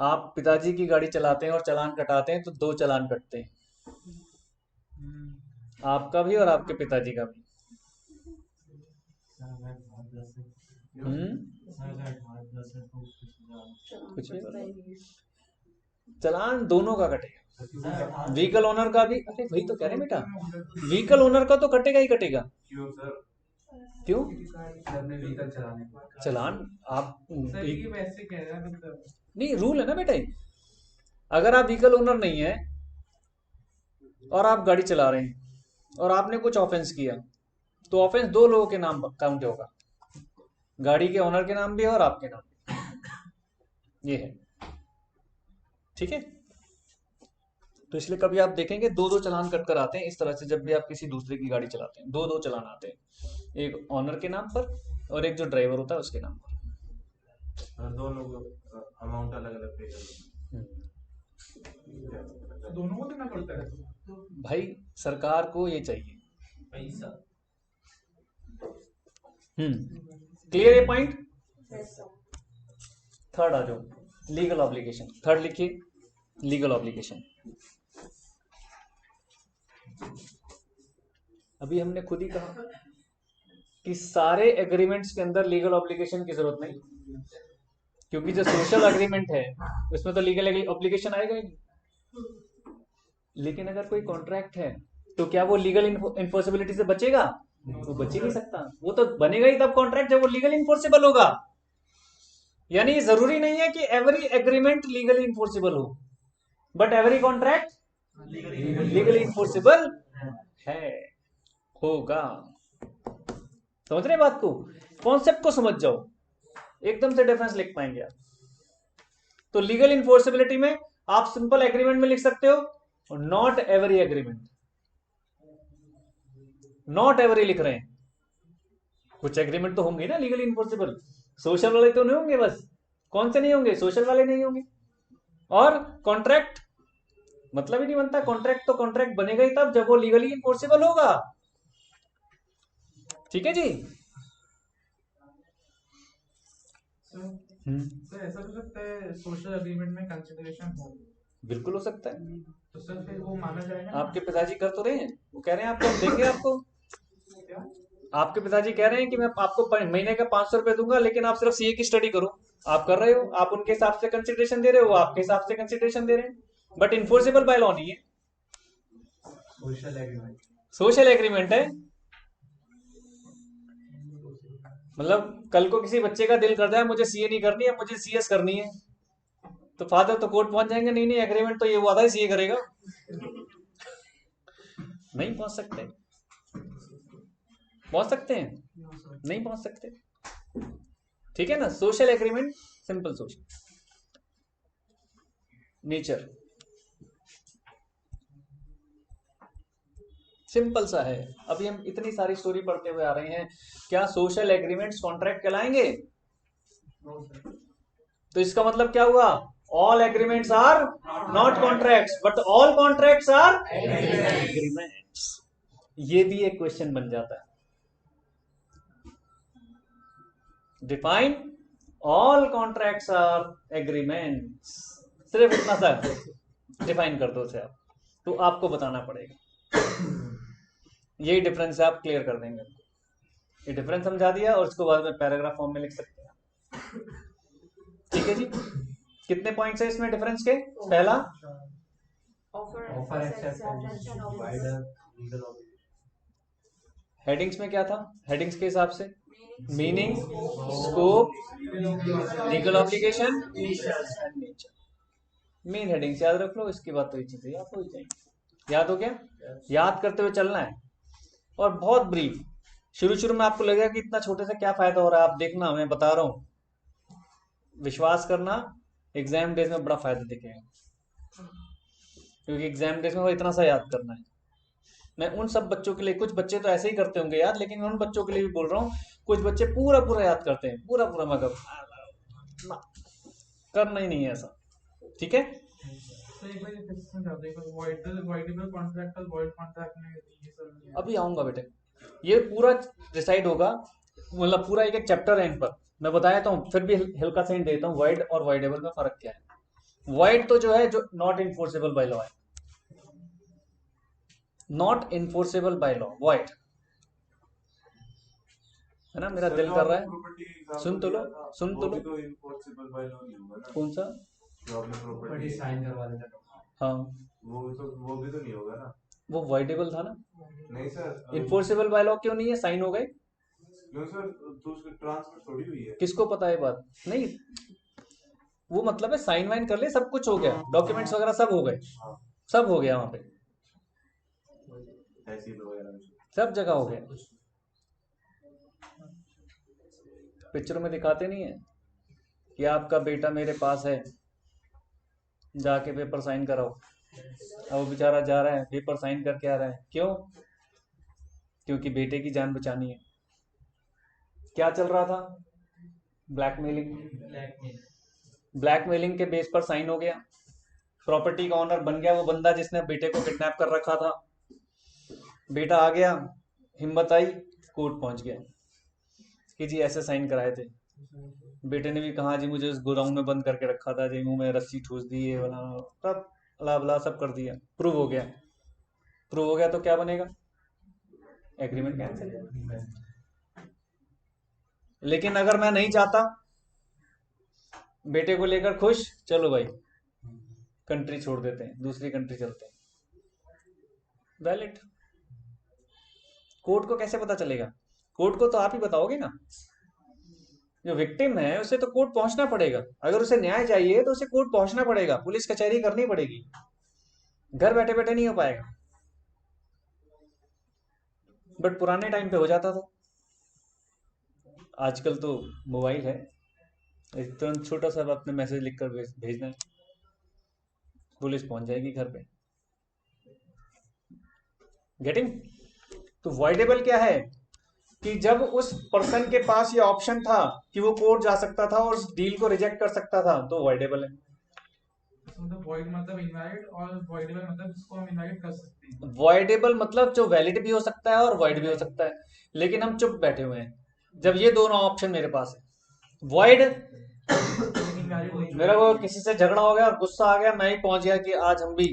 आप पिताजी की गाड़ी चलाते हैं और चालान कटाते हैं तो 2 चालान कटते हैं, आपका भी और आपके पिताजी का भी। कुछ नहीं पता। चालान दोनों का कटेगा, व्हीकल ओनर का भी। अरे वही तो कह रहे हैं बेटा, व्हीकल ओनर का तो कटेगा ही कटेगा। क्यों सर? क्यों? अपने व्हीकल चलाने का चालान आप सर ये वैसे कह रहा है मतलब नहीं, रूल है ना बेटा। अगर आप व्हीकल ओनर नहीं है और आप गाड़ी चला रहे हैं और आपने कुछ ऑफेंस किया, तो ऑफेंस 2 लोगों के नाम काउंट होगा, गाड़ी के ओनर के नाम भी है और आपके नाम भी। ये है। ठीक है। तो इसलिए कभी आप देखेंगे दो दो चालान कट कर आते हैं इस तरह से, जब भी आप किसी दूसरे की गाड़ी चलाते हैं दो दो चालान आते हैं, एक ऑनर के नाम पर और एक जो ड्राइवर होता है उसके नाम पर। दोनों को अमाउंट अलग अलग पे करना। दोनों को देना पड़ता है भाई सरकार को ये चाहिए। पैसा। क्लियर ये पॉइंट। थर्ड आ जाओ, लीगल ऑब्लिगेशन। थर्ड लिखिए, लीगल ऑब्लिगेशन। अभी हमने खुद ही कहा कि सारे एग्रीमेंट्स के अंदर लीगल ऑब्लिगेशन की जरूरत नहीं, क्योंकि जो सोशल एग्रीमेंट है उसमें तो लीगल ऑब्लिगेशन आएगा ही नहीं। लेकिन अगर कोई कॉन्ट्रैक्ट है तो क्या वो लीगल इन्फोर्सिबिलिटी से बचेगा? वो बच ही नहीं सकता। वो तो बनेगा ही तब कॉन्ट्रैक्ट जब वो लीगल इन्फोर्सिबल होगा। यानी जरूरी नहीं है कि एवरी एग्रीमेंट लीगली इन्फोर्सिबल हो, but every contract legally enforceable है, होगा। समझ रहे बात को? कॉन्सेप्ट को समझ जाओ, एकदम से डिफरेंस लिख पाएंगे आप। तो लीगल इन्फोर्सिबिलिटी में आप सिंपल एग्रीमेंट में लिख सकते हो not every agreement. Not every लिख रहे हैं, कुछ एग्रीमेंट तो होंगे ना लीगली इन्फोर्सिबल। सोशल वाले तो नहीं होंगे, बस कौन से नहीं होंगे? सोशल वाले नहीं होंगे। और कॉन्ट्रैक्ट मतलब ही नहीं बनता। कॉन्ट्रैक्ट तो कॉन्ट्रैक्ट बनेगा ही तब जब वो लीगली इन्फोर्सिबल होगा। ठीक है जी। तो ऐसा हो सकता है सोशल एग्रीमेंट में कंसिडरेशन हो? बिल्कुल हो सकता है। तो सर फिर वो माना जाएगा? आपके पिताजी कर तो रहे हैं, वो कह रहे हैं आपको हम देंगे आपको। क्या? आपके पिताजी कह रहे हैं कि मैं आपको महीने का 500 रुपए दूंगा, लेकिन आप सिर्फ सीए की स्टडी करो। आप कर रहे हो, आप उनके हिसाब से कंसिडरेशन दे रहे हो, वो आपके हिसाब से कंसिडरेशन दे रहे हैं, बट इन्फोर्सिबल बाय लॉ नहीं है। Social agreement. सोशल एग्रीमेंट है। मतलब कल को किसी बच्चे का दिल करता है मुझे सीए नहीं करनी है, मुझे सीएस करनी है, तो फादर तो कोर्ट पहुंच जाएंगे, नहीं नहीं एग्रीमेंट तो ये हुआ था सीए करेगा। नहीं पहुंच सकते। पहुंच सकते हैं? नहीं पहुंच सकते। ठीक है ना। सोशल एग्रीमेंट सिंपल सोच नेचर सिंपल सा है। अभी हम इतनी सारी स्टोरी पढ़ते हुए आ रहे हैं, क्या सोशल एग्रीमेंट्स कॉन्ट्रैक्ट कहलाएंगे? तो इसका मतलब क्या हुआ? All agreements are not contracts, but all contracts are agreements. ये भी एक क्वेश्चन बन जाता है। Define all contracts are agreements. सिर्फ इतना सा डिफाइन कर दो उसे आप, तो आपको बताना पड़ेगा। यही डिफरेंस है, आप क्लियर कर देंगे। ये डिफरेंस समझा दिया और उसको बाद में पैराग्राफ फॉर्म में लिख सकते हैं। ठीक है जी। कितने पॉइंट्स है इसमें डिफरेंस के? पहला offer acceptance and offer headings में क्या था? हेडिंग्स के हिसाब से meaning, scope, legal obligation and nature. Main headings याद रख लो, इसके बाद तो ये चीजें याद हो जाएंगी। याद हो गया? याद करते हुए चलना है और बहुत ब्रीफ। शुरू में आपको लगेगा कि इतना छोटे से क्या फायदा हो रहा है, आप देखना मैं बता रहा हूं, विश्वास करना एग्जाम डेज में बड़ा फायदा दिखेगा, क्योंकि एग्जाम डेज में वो इतना सा याद करना है। मैं उन सब बच्चों के लिए, कुछ बच्चे तो ऐसे ही करते होंगे याद, लेकिन मैं उन बच्चों के लिए भी बोल रहा हूँ, कुछ बच्चे पूरा पूरा याद करते हैं, पूरा पूरा मतलब करना ही नहीं है ऐसा। ठीक है। तो एक बार ये फिर से समझा दो, एक बार वॉइडेबल कॉन्ट्रैक्ट और वॉइड कॉन्ट्रैक्ट में ये सब नहीं है। अभी आऊंगा बेटे, ये पूरा डिसाइड होगा, मतलब पूरा एक एक चैप्टर है इन पर मैं बताया तो हूँ, फिर भी हल्का सा हिंट देता हूँ। वाइड और वाइडेबल में फर्क क्या है? वाइड तो जो है जो नॉट इन्फोर्सेबल बाय लॉ है, not enforceable by law, wide है ना। मेरा दिल कर रहा है, सुन तो लो, सुन तो लो। कौन सा? जो आपने प्रॉपर्टी साइन करवा देता। हाँ वो भी तो नहीं होगा ना। वो वाइडेबल था ना। नहीं सर, इन्फोर्सेबल बाय लॉ क्यों नहीं है? साइन हो गए। नहीं सर, तो उसकी ट्रांसफर थोड़ी हुई है। किसको पता है बात? नहीं, वो मतलब है साइन वाइन कर ले, सब कुछ हो गया, डॉक्यूमेंट्स वगैरह सब हो गए, सब हो गया वहां पे, तहसील वगैरह सब जगह हो गया। पिक्चरों में दिखाते नहीं है कि आपका बेटा मेरे पास है, जाके पेपर साइन कराओ। अब वो बेचारा जा रहा है, पेपर साइन करके आ रहा है, क्यों? क्योंकि बेटे की जान बचानी है। क्या चल रहा था? ब्लैकमेलिंग। ब्लैकमेलिंग के बेस पर साइन हो गया, प्रॉपर्टी का ऑनर बन गया वो बंदा जिसने बेटे को किडनैप कर रखा था। बेटा आ गया, हिम्मत आई, कोर्ट पहुंच गया कि जी ऐसे साइन कराए थे। बेटे ने भी कहा जी मुझे उस गोदाम में बंद करके रखा था जी, मुंह में रस्सी ठूस दी है वाला सब अला बला सब कर दिया। प्रूव हो गया। प्रूव हो गया तो क्या बनेगा? Agreement cancel. लेकिन अगर मैं नहीं चाहता, बेटे को लेकर खुश, चलो भाई कंट्री छोड़ देते हैं, दूसरी कंट्री चलते हैं, वैलिड। कोर्ट को कैसे पता चलेगा? कोर्ट को तो आप ही बताओगे ना। जो विक्टिम है उसे तो कोर्ट पहुंचना पड़ेगा। अगर उसे न्याय चाहिए तो उसे कोर्ट पहुंचना पड़ेगा, पुलिस कचहरी करनी पड़ेगी, घर बैठे बैठे नहीं हो पाएगा। बट पुराने टाइम पे हो जाता था। आजकल तो मोबाइल है, तुरंत छोटा सा अपने मैसेज लिखकर भेजना है, पुलिस पहुंच जाएगी घर पे। गेटिंग? तो वॉइडेबल क्या है कि जब उस पर्सन के पास ये ऑप्शन था कि वो कोर्ट जा सकता था और उस डील को रिजेक्ट कर सकता था, तो वॉइडेबल है। मतलब void मतलब invalid और voidable मतलब जिसको हम invalid कर सकते हैं। वॉइडेबल मतलब जो वैलिड भी हो सकता है और वॉइड भी हो सकता है, लेकिन हम चुप बैठे हुए हैं जब ये दोनों ऑप्शन मेरे पास है। वॉइड, Invalid नहीं मेरा वो किसी से झगड़ा हो गया और गुस्सा आ गया, मैं ही पहुंच गया कि आज हम भी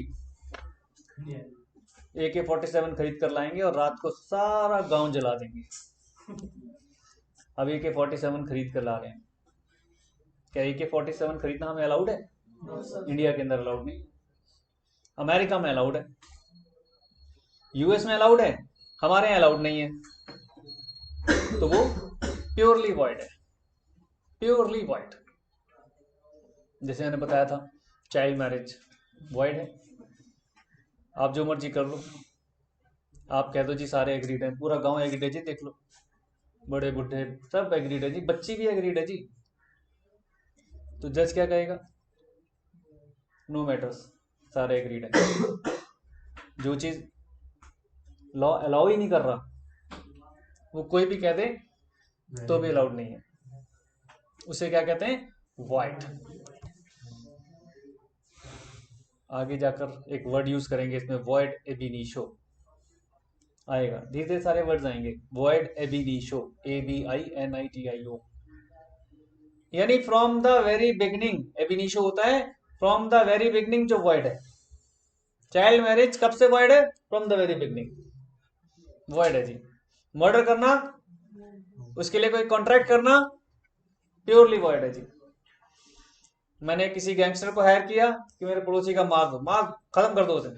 AK-47 खरीद कर लाएंगे और रात को सारा गांव जला देंगे। अब AK-47 खरीद कर ला रहे हैं। क्या AK-47 खरीदना हमें अलाउड है? इंडिया के अंदर अलाउड नहीं। अमेरिका में अलाउड है, यूएस में अलाउड है, हमारे यहाँ अलाउड नहीं है। तो वो प्योरली वॉइड है, प्योरली वॉइड। जैसे मैंने बताया था, चाइल्ड मैरिज वॉइड है। आप जो मर्जी कर लो, आप कह दो जी सारे एग्रीड हैं, पूरा गांव एग्रीड है जी, देख लो बड़े बुढ़े सब एग्रीड है जी, बच्ची भी एग्रीड है जी, तो जज क्या कहेगा? नो मैटर्स, सारे एग्रीड है। जो चीज लॉ अलाउ ही नहीं कर रहा, वो कोई भी कह दे तो भी अलाउड नहीं है, उसे क्या कहते हैं? वॉइड। आगे जाकर एक वर्ड यूज करेंगे इसमें, वॉइड एब इनिशियो आएगा, धीरे धीरे सारे वर्ड्स आएंगे। वॉइड एब इनिशियो, ABINITIO, यानी फ्रॉम द वेरी बिगनिंग। एब इनिशियो होता है फ्रॉम द वेरी बिगनिंग, जो वॉइड है। चाइल्ड मैरिज कब से वॉइड है? From the very beginning void है जी। मर्डर करना, उसके लिए कोई कॉन्ट्रैक्ट करना, प्योरली वॉइड है जी। मैंने किसी गैंगस्टर को हायर किया कि मेरे पड़ोसी का मार दो, मार खत्म कर दो उसे,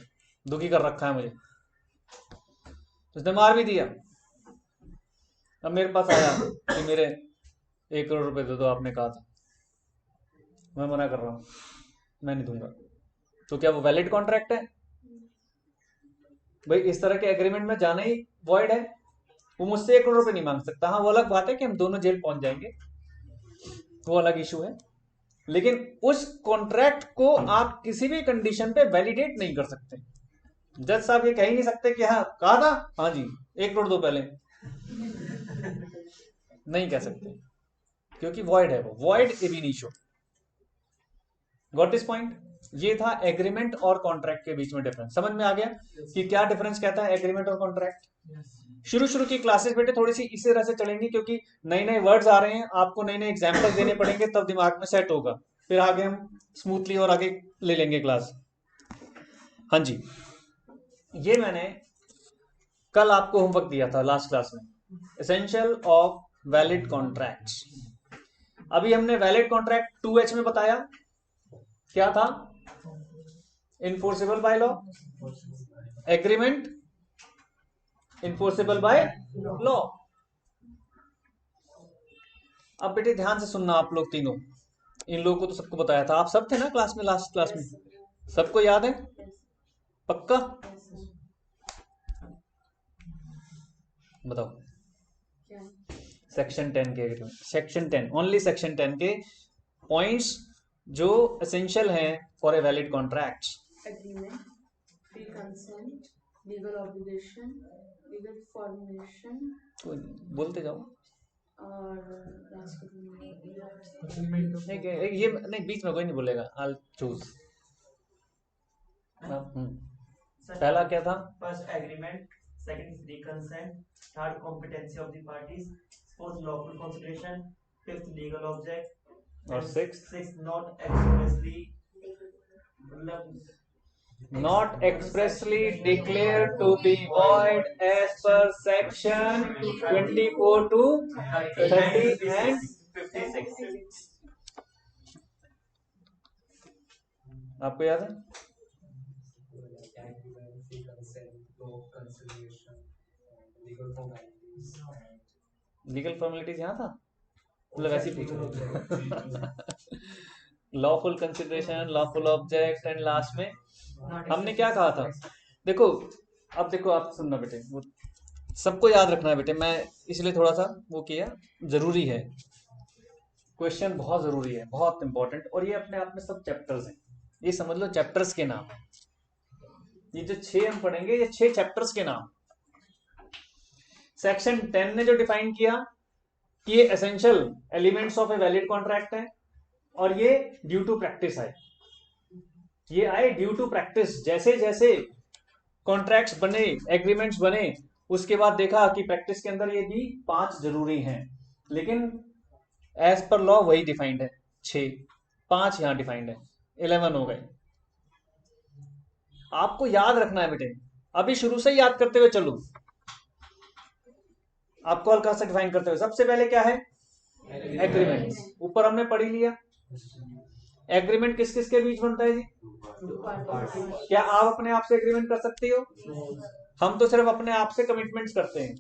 दुखी कर रखा है मुझे, उसने मार भी दिया। अब मेरे पास आया कि मेरे 1 करोड़ रुपए दे दो, आपने कहा था, मैं मना कर रहा हूं, मैं नहीं दूंगा, तो क्या वो वैलिड कॉन्ट्रैक्ट है? भाई इस तरह के एग्रीमेंट में जाना ही वॉइड है। वो मुझसे 1 करोड़ रुपए नहीं मांग सकता। हाँ, वो अलग बात है कि हम दोनों जेल पहुंच जाएंगे, वो अलग इशू है, लेकिन उस कॉन्ट्रैक्ट को आप किसी भी कंडीशन पे वैलिडेट नहीं कर सकते। जज साहब ये कह ही नहीं सकते कि हाँ कहा था, हाँ जी 1 करोड़ दो पहले, नहीं कह सकते, क्योंकि वॉइड है वो, वॉइड एब इनिशियो। Got this point? ये था एग्रीमेंट और कॉन्ट्रैक्ट के बीच में डिफरेंस। समझ में आ गया कि क्या डिफरेंस कहता है एग्रीमेंट और कॉन्ट्रैक्ट? शुरू की क्लासेस बेटे थोड़ी सी इसी तरह से चलेंगी, क्योंकि नए नए वर्ड्स आ रहे हैं, आपको नए नए एग्जाम्पल देने पड़ेंगे, तब दिमाग में सेट होगा, फिर आगे हम स्मूथली और आगे ले लेंगे क्लास। हाँ जी, ये मैंने कल आपको होमवर्क दिया था लास्ट क्लास में, एसेंशियल ऑफ वैलिड कॉन्ट्रैक्ट्स। अभी हमने वैलिड कॉन्ट्रैक्ट 2H में बताया, क्या था? Enforceable by law, agreement enforceable by law. अब बेटे ध्यान से सुनना आप लोग तीनों, इन लोगों को तो सबको बताया था, आप सब थे ना क्लास में, लास्ट क्लास में, सबको याद है पक्का? बताओ। सेक्शन 10 के एग्रीमेंट, सेक्शन 10 ओनली, सेक्शन 10 के पॉइंट्स जो एसेंशियल हैं for a valid contract. agreement, free consent, legal obligation, legal formation बोलते जाओ। और last में ये नहीं, बीच में कोई नहीं बोलेगा। I'll choose। पहला क्या था? First agreement, second free consent, third competency of the parties, fourth lawful consideration, fifth legal object और six not expressly not expressly declared to be void as per section 24 to 30 and 56। आपको याद है? Legal formalities यहाँ था, मतलब ऐसी पूछो। Lawful consideration, lawful object and last में हमने क्या कहा था? देखो अब देखो, आप सुनना बेटे, वो सबको याद रखना है बेटे, मैं इसलिए थोड़ा सा वो किया, जरूरी है, क्वेश्चन बहुत जरूरी है, बहुत इंपॉर्टेंट। और ये अपने आप में सब चैप्टर्स हैं, ये समझ लो चैप्टर्स के नाम है। ये जो 6 हम पढ़ेंगे, ये 6 चैप्टर्स के नाम। सेक्शन 10 ने जो डिफाइन किया कि ये essential elements of a valid contract है, और ये ड्यू टू प्रैक्टिस आए, ये आए ड्यू टू प्रैक्टिस। जैसे जैसे कॉन्ट्रैक्ट्स बने, एग्रीमेंट्स बने, उसके बाद देखा कि प्रैक्टिस के अंदर ये भी 5 जरूरी हैं, लेकिन एज पर लॉ वही डिफाइंड है 6, 5 यहां डिफाइंड है, 11 हो गए। आपको याद रखना है बेटे, अभी शुरू से याद करते हुए चलो। आपको हल्का सा डिफाइन करते हुए, सबसे पहले क्या है? एग्रीमेंट। ऊपर हमने पढ़ ही लिया। एग्रीमेंट किस किस के बीच बनता है जी? क्या आप अपने आप से एग्रीमेंट कर सकते हो? हम तो सिर्फ अपने आप से कमिटमेंट्स करते हैं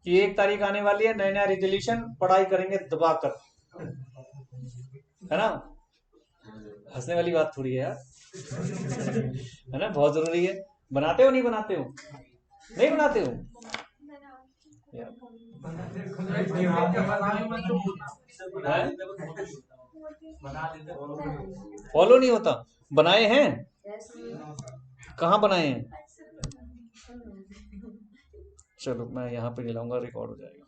कि 1 तारीख आने वाली है, नया नया रेजोल्यूशन पढ़ाई करेंगे दबाकर, है ना? हंसने वाली बात थोड़ी है यार, है ना? बहुत जरूरी है। बनाते हो नहीं बनाते हो? नहीं बनाते हो यार? फॉलो नहीं होता। बनाए हैं? कहाँ बनाए हैं? चलो मैं यहाँ पे दिलाऊंगा, रिकॉर्ड हो जाएगा।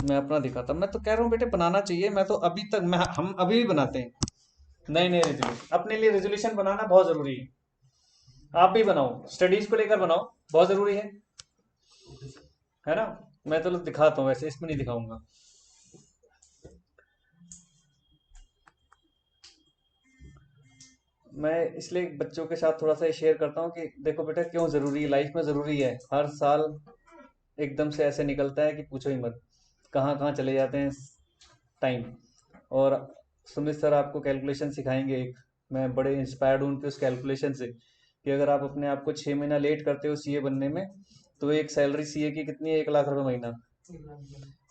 मैं अपना दिखाता, मैं तो कह रहा हूँ बेटे बनाना चाहिए। मैं तो अभी तक हम अभी भी बनाते हैं नए नए रेजोल्यूशन। अपने लिए रेजोल्यूशन बनाना बहुत जरूरी है। आप भी बनाओ, स्टडीज को लेकर बनाओ, बहुत जरूरी है ना? मैं तो दिखाता हूँ, वैसे इसमें नहीं दिखाऊंगा। मैं इसलिए बच्चों के साथ थोड़ा सा शेयर करता हूँ कि देखो बेटा क्यों जरूरी है, लाइफ में जरूरी है। हर साल एकदम से ऐसे निकलता है कि पूछो ही मत, कहाँ कहाँ चले जाते हैं टाइम। और सुमित सर आपको कैलकुलेशन सिखाएंगे एक, मैं बड़े इंस्पायर्ड हूँ उनके उस कैलकुलेशन से, कि अगर आप अपने आप को 6 महीना लेट करते हो सीए बनने में, तो एक सैलरी सीए की कितनी है? 1 लाख रुपए महीना।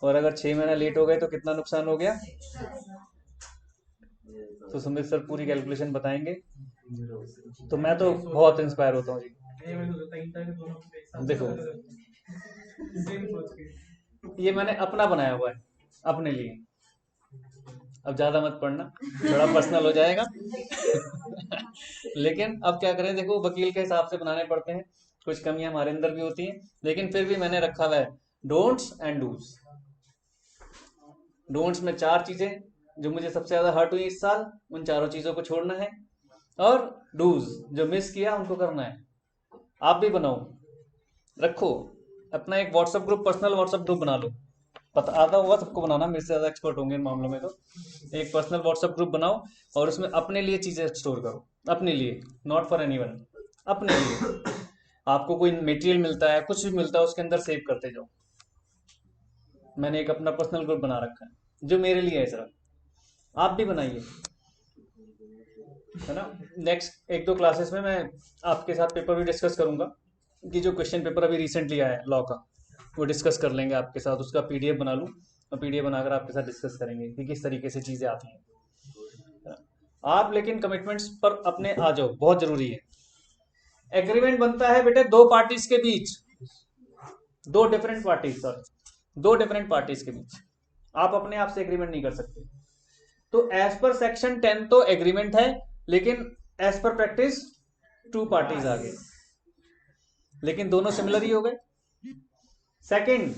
और अगर 6 महीना लेट हो गए तो कितना नुकसान हो गया? तो सुमित सर पूरी कैलकुलेशन बताएंगे। तो मैं तो बहुत इंस्पायर होता हूँ जी। देखो ये मैंने अपना बनाया हुआ है, अपने लिए। अब ज्यादा मत पढ़ना, थोड़ा पर्सनल हो जाएगा। लेकिन अब क्या करें, देखो वकील के हिसाब से बनाने पड़ते हैं, कुछ कमियां हमारे अंदर भी होती हैं, लेकिन फिर भी मैंने रखा हुआ है डोंट्स एंड डूज। डोंट्स में 4 चीजें जो मुझे सबसे ज्यादा हर्ट हुई इस साल, उन 4 चीजों को छोड़ना है, और डूज जो मिस किया उनको करना है। आप भी बनाओ, रखो अपना एक WhatsApp group, personal WhatsApp group बना लो। पता आता होगा सबको बनाना, मेरे से ज्यादा एक्सपर्ट होंगे इन मामलों में। तो एक पर्सनल व्हाट्सएप ग्रुप बनाओ और उसमें अपने लिए चीजें स्टोर करो, अपने लिए, नॉट फॉर एनीवन, अपने लिए। आपको कोई मटेरियल मिलता है, कुछ भी मिलता है, उसके अंदर सेव करते जाओ। मैंने एक अपना पर्सनल ग्रुप बना रखा है जो मेरे लिए है, सिर्फ। आप भी बनाइए, है ना? नेक्स्ट 1-2 क्लासेस में मैं आपके साथ पेपर भी डिस्कस करूंगा, कि जो क्वेश्चन पेपर अभी रिसेंटली आया है लॉ का, वो डिस्कस कर लेंगे आपके साथ। उसका पीडीएफ बना लूँ और पीडीएफ बनाकर आपके साथ डिस्कस करेंगे कि किस तरीके से चीजें आती हैं। आप लेकिन कमिटमेंट्स पर अपने आ जाओ, बहुत जरूरी है। एग्रीमेंट बनता है बेटे 2 पार्टीज के बीच, 2 different parties, sorry 2 different parties के बीच। आप अपने आप से एग्रीमेंट नहीं कर सकते। तो एज पर सेक्शन 10 तो एग्रीमेंट है, लेकिन एज पर प्रैक्टिस 2 पार्टीज आ गए, लेकिन दोनों सिमिलर ही हो गए। Second,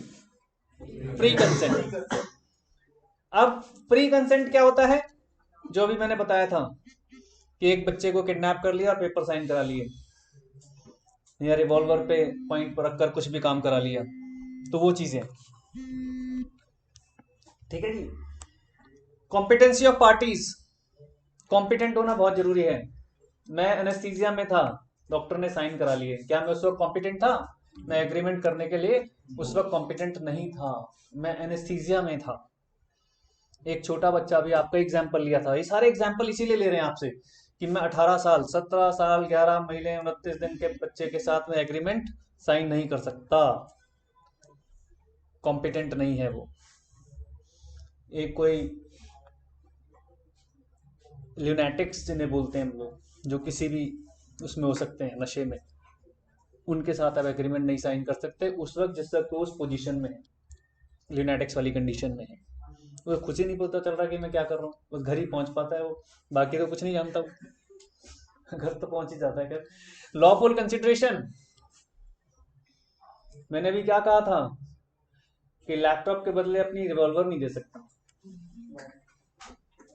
pre consent. अब प्री कंसेंट क्या होता है? जो अभी मैंने बताया था कि एक बच्चे को किडनैप कर लिया और पेपर साइन करा लिए, या रिवॉल्वर पे पॉइंट पर रखकर कुछ भी काम करा लिया, तो वो चीजें, ठीक है जी। कॉम्पिटेंसी ऑफ पार्टीज, कॉम्पिटेंट होना बहुत जरूरी है। मैं एनेस्थीसिया में था, डॉक्टर ने साइन करा लिए, क्या मैं उस वक्त कॉम्पिटेंट था? मैं एग्रीमेंट करने के लिए उस वक्त कॉम्पिटेंट नहीं था, मैं एनेस्थीसिया में था। एक छोटा बच्चा, भी आपका एग्जाम्पल लिया था, ये सारे एग्जाम्पल इसीलिए ले रहे हैं आपसे कि मैं 18 साल 17 साल 11 महीने 29 दिन के बच्चे के साथ में एग्रीमेंट साइन नहीं कर सकता, कॉम्पिटेंट नहीं है वो। एक कोई ल्यूनेटिक्स जिन्हें बोलते हैं हम लोग, जो किसी भी उसमें हो सकते हैं, नशे में, उनके साथ आप एग्रीमेंट नहीं साइन कर सकते उस वक्त जिस वक्त वो उस पोजीशन में है, ल्यूनेटिक्स वाली कंडीशन में है। वो खुद ही नहीं पता चल रहा कि मैं क्या कर रहा हूँ, बस घर ही पहुंच पाता है वो, बाकी तो कुछ नहीं जानता वो। घर तो पहुंच ही जाता है। क्या लॉफुल कंसिडरेशन, मैंने भी क्या कहा था कि लैपटॉप के बदले अपनी रिवॉल्वर नहीं दे सकता,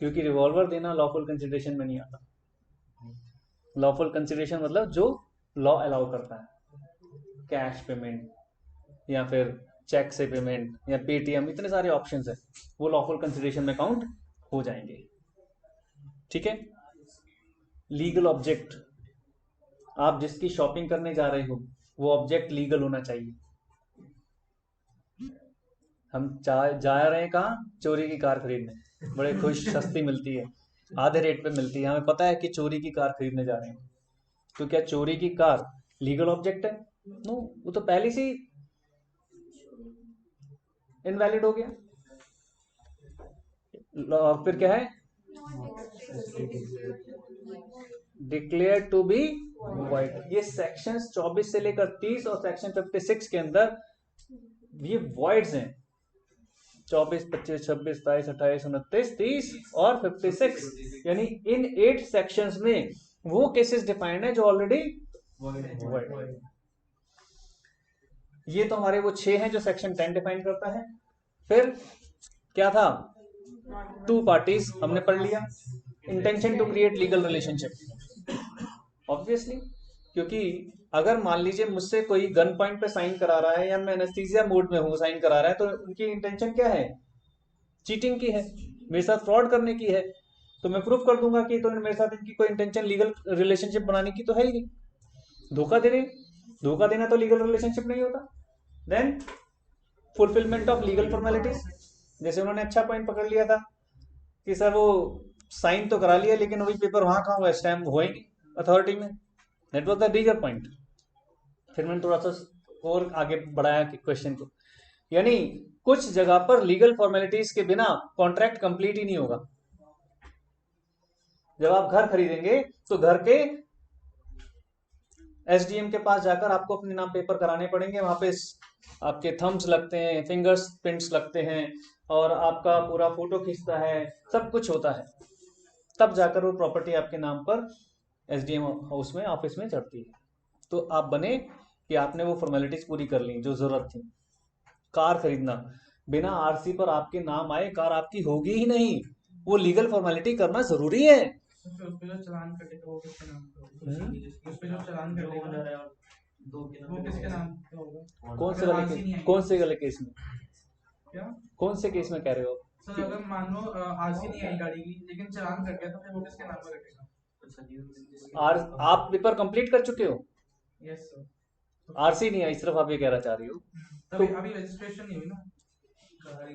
क्योंकि रिवॉल्वर देना लॉफुल कंसिडरेशन में नहीं आता। लॉफुल कंसिडरेशन मतलब जो लॉ अलाउ करता है, कैश पेमेंट या फिर चेक से पेमेंट या पेटीएम, इतने सारे ऑप्शंस हैं, वो लॉफुल कंसिडरेशन में काउंट हो जाएंगे, ठीक है। लीगल ऑब्जेक्ट, आप जिसकी शॉपिंग करने जा रहे हो वो ऑब्जेक्ट लीगल होना चाहिए। हम जा रहे हैं कहाँ? चोरी की कार खरीदने, बड़े खुश, सस्ती मिलती है, आधे रेट पे मिलती है, हमें पता है कि चोरी की कार खरीदने जा रहे हैं, तो क्या चोरी की कार लीगल ऑब्जेक्ट है? नो, वो तो पहले से इनवैलिड हो गया। फिर क्या है? Declare to be void. ये सेक्शंस 24 से लेकर 30 और सेक्शन 56 के अंदर ये वॉइड्स हैं। 24, 25, 26, 27, 28, 29, 30 और 56, यानी इन 8 सेक्शंस में वो केसेस डिफाइंड है जो ऑलरेडी वॉइड। ये तो हमारे वो 6 हैं जो सेक्शन 10 डिफाइन करता है। फिर क्या था? 2 पार्टीज हमने पढ़ लिया। Intention to create legal relationship, obviously, क्योंकि अगर मान लीजिए मुझसे कोई गन पॉइंट पे साइन करा रहा है या मैं एनेस्थीसिया मोड में हूँ, साइन करा रहा है, तो उनकी इंटेंशन क्या है? चीटिंग की है, मेरे साथ फ्रॉड करने की है, तो मैं प्रूफ कर दूंगा कि तो मेरे साथ इनकी कोई इंटेंशन लीगल रिलेशनशिप बनाने की तो है ही नहीं। धोखा देना तो लीगल रिलेशनशिप नहीं होता। Then fulfilment of legal formalities, जैसे उन्होंने अच्छा पॉइंट पकड़ लिया था कि सर वो साइन तो करा लिया लेकिन वही पेपर वहां कहाँ हुआ, स्टैम्प हुआ ही नहीं अथॉरिटी में। That was the bigger point. फिर मैंने थोड़ा सा और आगे बढ़ाया क्वेश्चन को, यानी कुछ जगह पर लीगल फॉर्मेलिटीज के बिना कॉन्ट्रैक्ट कंप्लीट ही नहीं होगा। जब आप घर खरीदेंगे तो घर के एसडीएम के पास जाकर आपको अपने नाम पेपर कराने पड़ेंगे, वहां पे आपके थम्स लगते हैं, फिंगर्स प्रिंट्स लगते हैं और आपका पूरा फोटो खींचता है, सब कुछ होता है, तब जाकर वो प्रॉपर्टी आपके नाम पर एसडीएम हाउस में, ऑफिस में चढ़ती है। तो आप बने कि आपने वो फॉर्मेलिटीज पूरी कर ली जो जरूरत थी। कार खरीदना, बिना आरसी पर आपके नाम आए कार आपकी होगी ही नहीं, वो लीगल फॉर्मेलिटी करना जरूरी है। उस पे जो चालान कटेगा वो किसके नाम पे होगा? उस पे जो चालान कटेगा वो किसके नाम पे होगा? कौन से वाले केस में? क्या? कौन से केस में कह रहे हो? सर अगर मान लो आरसी नहीं आई गाड़ी की लेकिन चालान कट गया तो फिर वो किसके नाम पे कटेगा? आप पेपर कंप्लीट कर चुके हो, यस सर। आरसी नहीं आई, सिर्फ आप ये कहना चाह रही हो। तभी अभी रजिस्ट्रेशन नहीं हुई ना।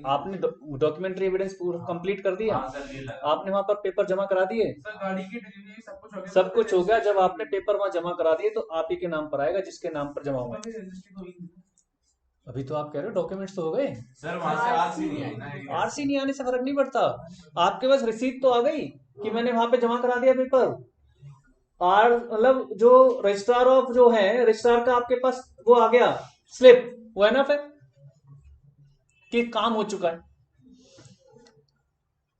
आपने डॉक्यूमेंट्री एविडेंस पूरा कंप्लीट कर दिया, हाँ सर, ये लगा। आपने वहां पर पेपर जमा करा दिए, सर गाड़ी की डिलीवरी सब कुछ हो गया। सब कुछ हो गया। जब आपने पेपर वहां जमा करा दिए तो आप ही के नाम पर आएगा जिसके नाम पर जमा हुआ है। अभी रजिस्ट्री हुई नहीं। अभी तो आप कह रहे हो डॉक्यूमेंट्स तो हो गए, सर वहां से आरसी नहीं आई ना। आरसी नहीं आने से फर्क नहीं पड़ता, आपके पास रिसीट तो आ गई कि मैंने वहां पे जमा करा दिया पेपर। और मतलब जो रजिस्ट्रार ऑफ जो है, रजिस्ट्रार का आपके पास वो आ गया स्लिप, वो है ना फिर कि काम हो चुका है।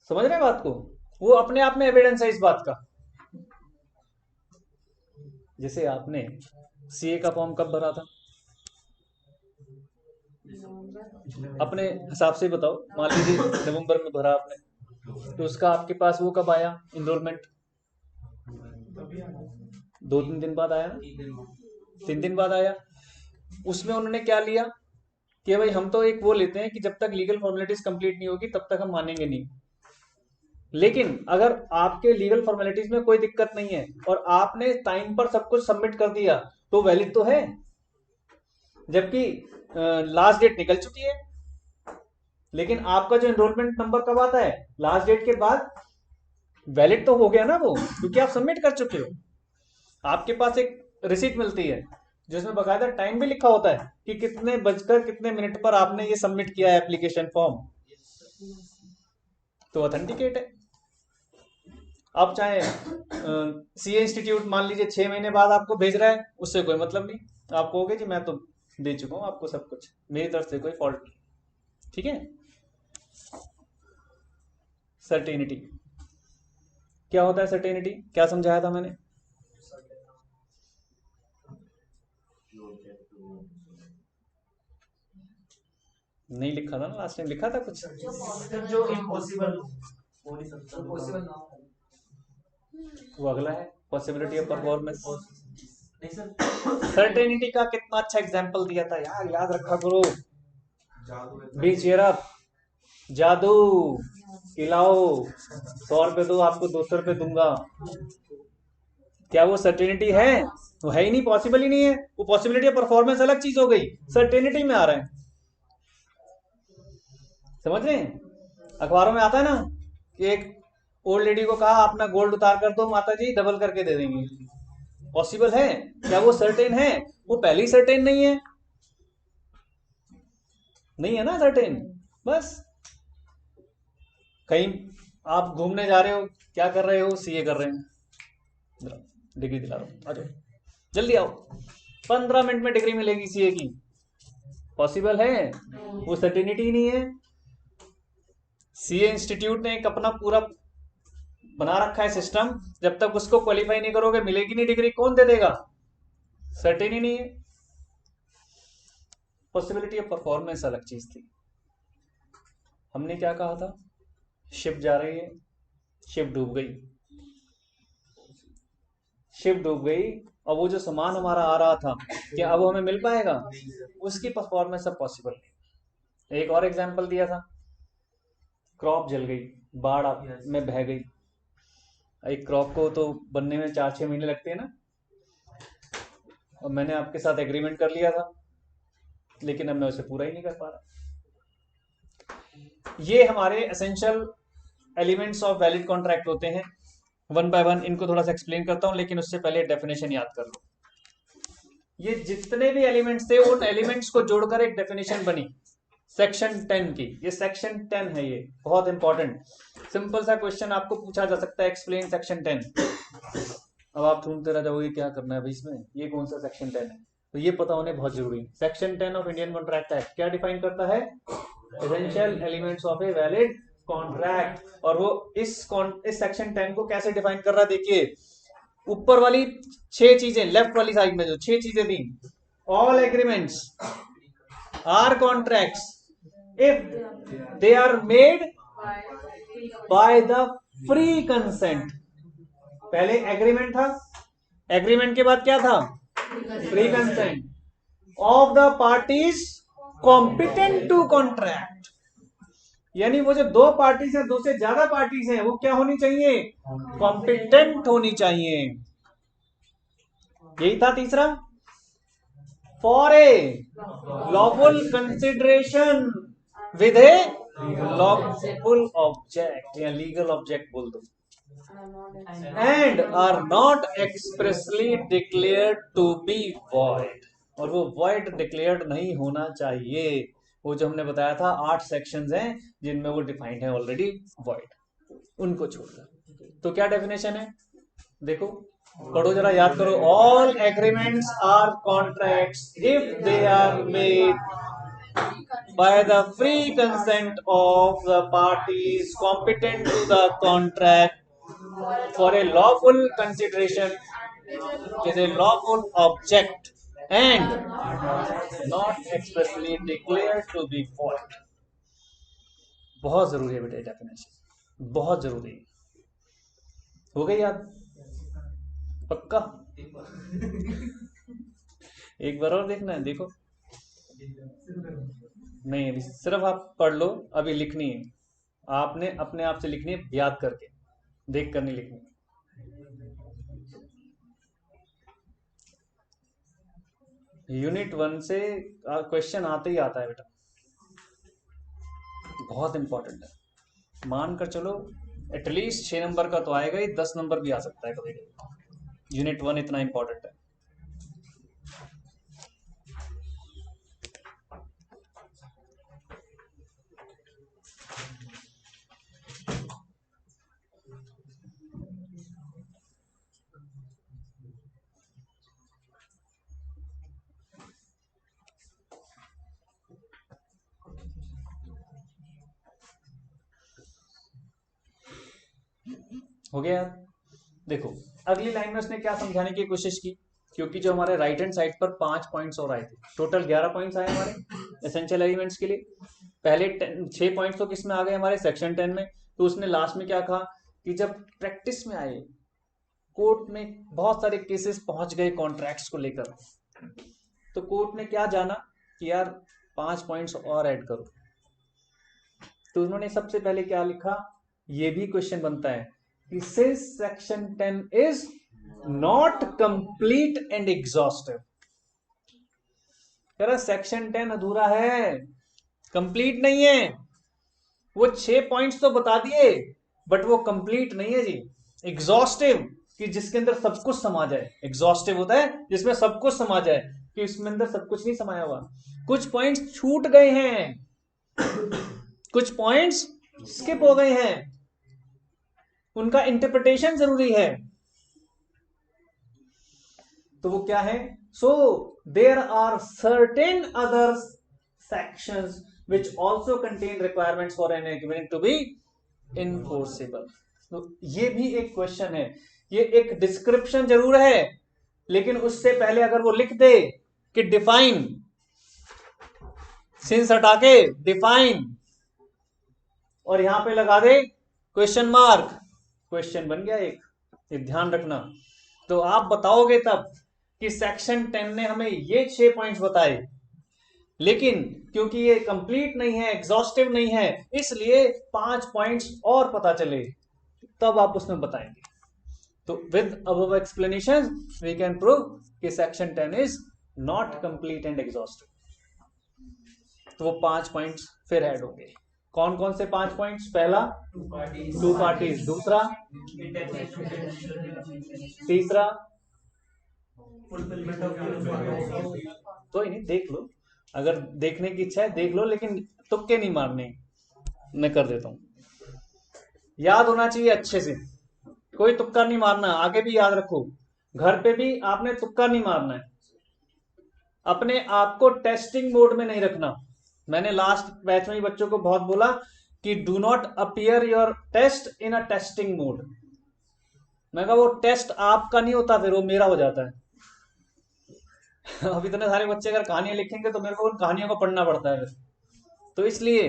समझ रहे हैं बात को? वो अपने आप में एविडेंस है इस बात का। जैसे आपने सीए का फॉर्म कब भरा था? अपने हिसाब से बताओ, मान लीजिए नवंबर में भरा आपने, तो उसका आपके पास वो कब आया इनरोलमेंट? 2-3 दिन बाद आया ना? 3 दिन बाद आया। उसमें उन्होंने क्या लिया कि भाई हम तो एक वो लेते हैं कि जब तक लीगल फॉर्मेलिटीज कंप्लीट नहीं होगी तब तक हम मानेंगे नहीं। लेकिन अगर आपके लीगल फॉर्मेलिटीज में कोई दिक्कत नहीं है और आपने टाइम पर सब कुछ सबमिट कर दिया तो वैलिड तो है, जबकि लास्ट डेट निकल चुकी है। लेकिन आपका जो एनरोलमेंट नंबर कब आता है? लास्ट डेट के बाद। वैलिड तो हो गया ना वो, क्योंकि आप सबमिट कर चुके हो। आपके पास एक रिसीट मिलती है जिसमें बकायदा टाइम भी लिखा होता है कि कितने बजकर कितने मिनट पर आपने ये सबमिट किया है एप्लीकेशन फॉर्म, तो ऑथेंटिकेट है। आप चाहे सीए इंस्टीट्यूट मान लीजिए 6 महीने बाद आपको भेज रहा है, उससे कोई मतलब नहीं। आप कहोगे कि मैं तो दे चुका हूं आपको सब कुछ, मेरी तरफ से कोई फॉल्ट नहीं। ठीक है। सर्टेनिटी क्या होता है? सर्टेनिटी क्या समझाया था मैंने? नहीं लिखा था ना लास्ट टाइम? लिखा था कुछ? जो इम्पॉसिबल हो नहीं सकता, पॉसिबल ना हो। वो अगला है पॉसिबिलिटी ऑफ परफॉर्मेंस। नहीं सर, सर्टेनिटी का कितना अच्छा एग्जांपल दिया था यार, याद रखा करो। बी चीयर अप, जादू खिलाओ, 100 रुपए दो, आपको 200 रुपए दूंगा। क्या वो सर्टेनिटी है? वो है ही नहीं, पॉसिबल ही नहीं है। वो पॉसिबिलिटी ऑफ परफॉर्मेंस अलग चीज हो गई, सर्टेनिटी में आ रहा है। समझ रहे हैं? अखबारों में आता है ना कि एक ओल्ड लेडी को कहा अपना गोल्ड उतार कर दो माता जी, डबल करके दे देंगे। पॉसिबल है? क्या वो सर्टेन है? वो पहले ही सर्टेन नहीं है, नहीं है ना सर्टेन। बस कहीं आप घूमने जा रहे हो, क्या कर रहे हो? सीए कर रहे हैं, डिग्री दिला रहा हूं, आ जाओ जल्दी आओ, 15 मिनट में डिग्री मिलेगी सीए की। पॉसिबल है? वो सर्टेनिटी नहीं है। सीए इंस्टीट्यूट ने एक अपना पूरा बना रखा है सिस्टम, जब तक उसको क्वालिफाई नहीं करोगे मिलेगी नहीं डिग्री। कौन दे देगा? सर्टेन ही नहीं है। पॉसिबिलिटी ऑफ परफॉर्मेंस अलग चीज थी। हमने क्या कहा था? शिप जा रही है, शिप डूब गई, शिप डूब गई, और वो जो सामान हमारा आ रहा था क्या अब हमें मिल पाएगा? उसकी परफॉर्मेंस अब पॉसिबल नहीं। एक और एग्जांपल दिया था, क्रॉप जल गई, बाढ़ में बह गई। एक क्रॉप को तो बनने में 4-6 महीने लगते हैं ना, और मैंने आपके साथ एग्रीमेंट कर लिया था, लेकिन अब मैं उसे पूरा ही नहीं कर पा रहा। ये हमारे essential elements of valid contract होते हैं। वन बाय वन इनको थोड़ा सा एक्सप्लेन करता हूं, लेकिन उससे पहले डेफिनेशन याद कर लो। ये जितने भी एलिमेंट्स थे, उन एलिमेंट्स को जोड़कर एक डेफिनेशन बनी सेक्शन 10 की। ये सेक्शन 10 है, ये बहुत इंपॉर्टेंट। सिंपल सा क्वेश्चन आपको पूछा जा सकता है, एक्सप्लेन सेक्शन 10। अब आप ढूंढते रह जाओगे क्या करना है भाई इसमें, ये कौन सा सेक्शन 10 है, तो ये पता होने बहुत जरूरी है। Section 10 of Indian contract act क्या डिफाइन करता है? Essential elements of a valid contract. और वो इस सेक्शन 10 को कैसे डिफाइन कर रहा है? देखिए, ऊपर वाली 6 चीजें, लेफ्ट वाली साइड में जो 6 चीजें थी, all agreements are contracts if they are made by the free consent. पहले एग्रीमेंट था, एग्रीमेंट के बाद क्या था? Free consent of the parties competent to contract. यानी वो जो 2 पार्टीज हैं, 2 से ज्यादा पार्टीज हैं, वो क्या होनी चाहिए? कॉम्पिटेंट होनी चाहिए। यही था तीसरा, for a lawful consideration with a lawful object, या लीगल ऑब्जेक्ट बोल दो, and are not expressly declared to be void. और वो वॉइड डिक्लेयर्ड नहीं होना चाहिए। वो जो हमने बताया था 8 सेक्शंस हैं जिनमें वो डिफाइंड है ऑलरेडी वॉइड, उनको छोड़कर। तो क्या डेफिनेशन है? देखो पढ़ो जरा, याद करो। All agreements are contracts if they are made by the free consent of the parties competent to the contract for a lawful consideration with a lawful object and not expressly declared to be fault. बहुत जरूरी है बेटा definition, बहुत जरूरी है। हो गई याद? पक्का? एक बार और देखना है, देखो। नहीं, अभी सिर्फ आप पढ़ लो, अभी लिखनी है आपने, अपने आप से लिखनी है, याद करके, देख कर नहीं लिखनी। यूनिट 1 से क्वेश्चन आते ही आता है बेटा, बहुत इंपॉर्टेंट है। मान कर चलो एटलीस्ट 6 नंबर का तो आएगा ही, 10 नंबर भी आ सकता है कभी कभी। यूनिट 1 इतना इंपॉर्टेंट है। हो गया? देखो अगली लाइन में उसने क्या समझाने की कोशिश की, क्योंकि जो हमारे राइट हैंड साइड पर 5 पॉइंट्स और आए थे, टोटल 11 पॉइंट्स आए हमारे एसेंशियल एलिमेंट्स के लिए। पहले 6 पॉइंट्स तो किस में आ गए हमारे सेक्शन 10 में। तो उसने लास्ट में क्या कहा कि जब प्रैक्टिस में आए, कोर्ट में बहुत सारे केसेस पहुंच गए कॉन्ट्रैक्ट्स को लेकर, तो कोर्ट ने क्या जाना कि यार 5 पॉइंट्स और ऐड करो। तो उन्होंने सबसे पहले क्या लिखा, ये भी क्वेश्चन बनता है कि since section 10 is not complete and exhaustive, कह रहा सेक्शन 10 अधूरा है, कंप्लीट नहीं है। वो 6 पॉइंट्स तो बता दिए बट वो कंप्लीट नहीं है जी। एग्जॉस्टिव कि जिसके अंदर सब कुछ समा जाए, एग्जॉस्टिव होता है जिसमें सब कुछ समा जाए, कि इसमें अंदर सब कुछ नहीं समाया हुआ, कुछ पॉइंट्स छूट गए हैं, कुछ पॉइंट्स स्किप हो गए हैं, उनका इंटरप्रिटेशन जरूरी है। तो वो क्या है, so there are certain other sections which also contain requirements for an agreement to be enforceable। तो ये भी एक क्वेश्चन है, ये एक डिस्क्रिप्शन जरूर है, लेकिन उससे पहले अगर वो लिख दे कि डिफाइन, सिंस हटा के डिफाइन, और यहां पे लगा दे क्वेश्चन मार्क, क्वेश्चन बन गया एक, ये ध्यान रखना। तो आप बताओगे तब कि सेक्शन 10 ने हमें ये 6 पॉइंट्स बताए, लेकिन क्योंकि ये कंप्लीट नहीं है, एग्जॉस्टिव नहीं है, इसलिए 5 पॉइंट्स और पता चले, तब आप उसमें बताएंगे। तो with above explanation we can prove कि section 10 is not complete and exhaustive. तो वो 5 पॉइंट्स फिर ऐड होंगे। कौन कौन से 5 पॉइंट्स? पहला टू पार्टीज, दूसरा, तीसरा, तो इन्हें देख लो, अगर देखने की इच्छा है देख लो, लेकिन तुक्के नहीं मारने, मैं कर देता हूं। याद होना चाहिए अच्छे से, कोई तुक्का नहीं मारना। आगे भी याद रखो, घर पे भी आपने तुक्का नहीं मारना है, अपने आप को टेस्टिंग मोड में नहीं रखना। मैंने लास्ट बैच में बच्चों को बहुत बोला कि do not appear your test in a testing mode. मैं कहा वो टेस्ट आपका नहीं होता, फिर वो मेरा हो जाता है। अब इतने सारे बच्चे अगर कहानियां लिखेंगे तो मेरे को उन कहानियों को पढ़ना पड़ता है। तो इसलिए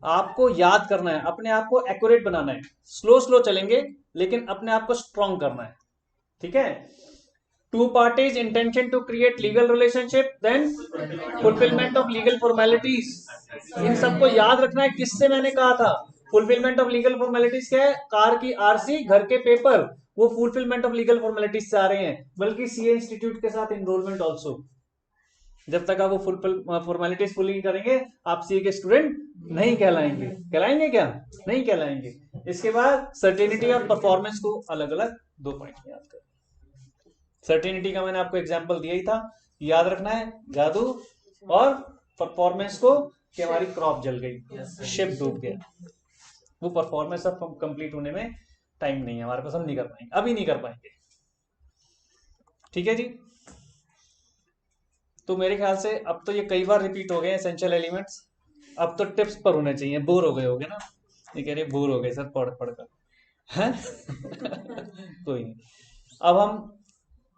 आपको याद करना है, अपने आप को एक्यूरेट बनाना है। स्लो स्लो चलेंगे लेकिन अपने आप को स्ट्रॉन्ग करना है, ठीक है। Two parties intention to create legal relationship, then fulfilment of legal formalities, इन सबको याद रखना है। किससे मैंने कहा था फुलफिलमेंट ऑफ लीगल फॉर्मेलिटीज क्या है? कार की आरसी, घर के पेपर, वो फुलफिलमेंट ऑफ लीगल फॉर्मेलिटीज से आ रहे हैं। बल्कि सीए इंस्टीट्यूट के साथ एनरोलमेंट ऑल्सो, जब तक आप वो फॉर्मेलिटीज फुल नहीं करेंगे आप सीए के स्टूडेंट नहीं कहलाएंगे। कहलाएंगे क्या? नहीं कहलाएंगे। इसके बाद सर्टेनिटी और परफॉर्मेंस को अलग अलग 2 पॉइंट में याद करें। सर्टेनिटी का मैंने आपको एग्जांपल दिया ही था, याद रखना है, जादू, और परफॉर्मेंस को कि हमारी क्रॉप जल गई, शिप डूब गया। वो परफॉर्मेंस अब कंप्लीट होने में टाइम नहीं है हमारे पास, हम नहीं कर पाएंगे, अभी नहीं कर पाएंगे, ठीक है जी। तो मेरे ख्याल से अब तो ये कई बार रिपीट हो गए एसेंशियल एलिमेंट्स, अब तो टिप्स पर होने चाहिए। बोर हो गए होगे ना, ये कह रहे बोर हो गए सर पढ़ पढ़ कर, हैं? कोई नहीं, अब हम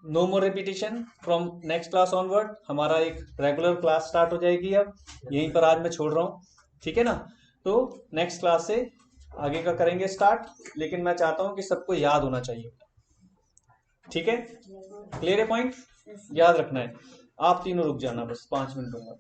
no more repetition, from next class onward हमारा एक रेगुलर क्लास स्टार्ट हो जाएगी। अब यहीं पर आज मैं छोड़ रहा हूँ, ठीक है ना। तो नेक्स्ट क्लास से आगे का करेंगे स्टार्ट, लेकिन मैं चाहता हूँ कि सबको याद होना चाहिए, ठीक है। क्लियर है पॉइंट, याद रखना है। आप तीनों रुक जाना बस 5 मिनट दूंगा।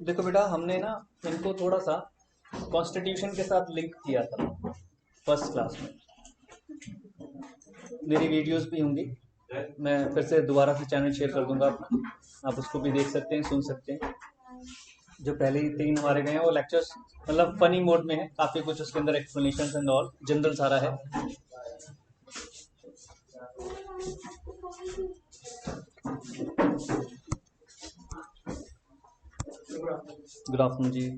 देखो बेटा, हमने ना इनको थोड़ा सा कॉन्स्टिट्यूशन के साथ लिंक किया था फर्स्ट क्लास में। मेरी वीडियोस भी होंगी, मैं फिर से दोबारा से चैनल शेयर कर दूंगा अपना, आप उसको भी देख सकते हैं, सुन सकते हैं। जो पहले ही 3 हमारे गए हैं वो लेक्चर्स मतलब फनी मोड में है, काफ़ी कुछ उसके अंदर एक्सप्लेनेशन एंड ऑल जनरल सारा है। गुड आफ्टरनून जी।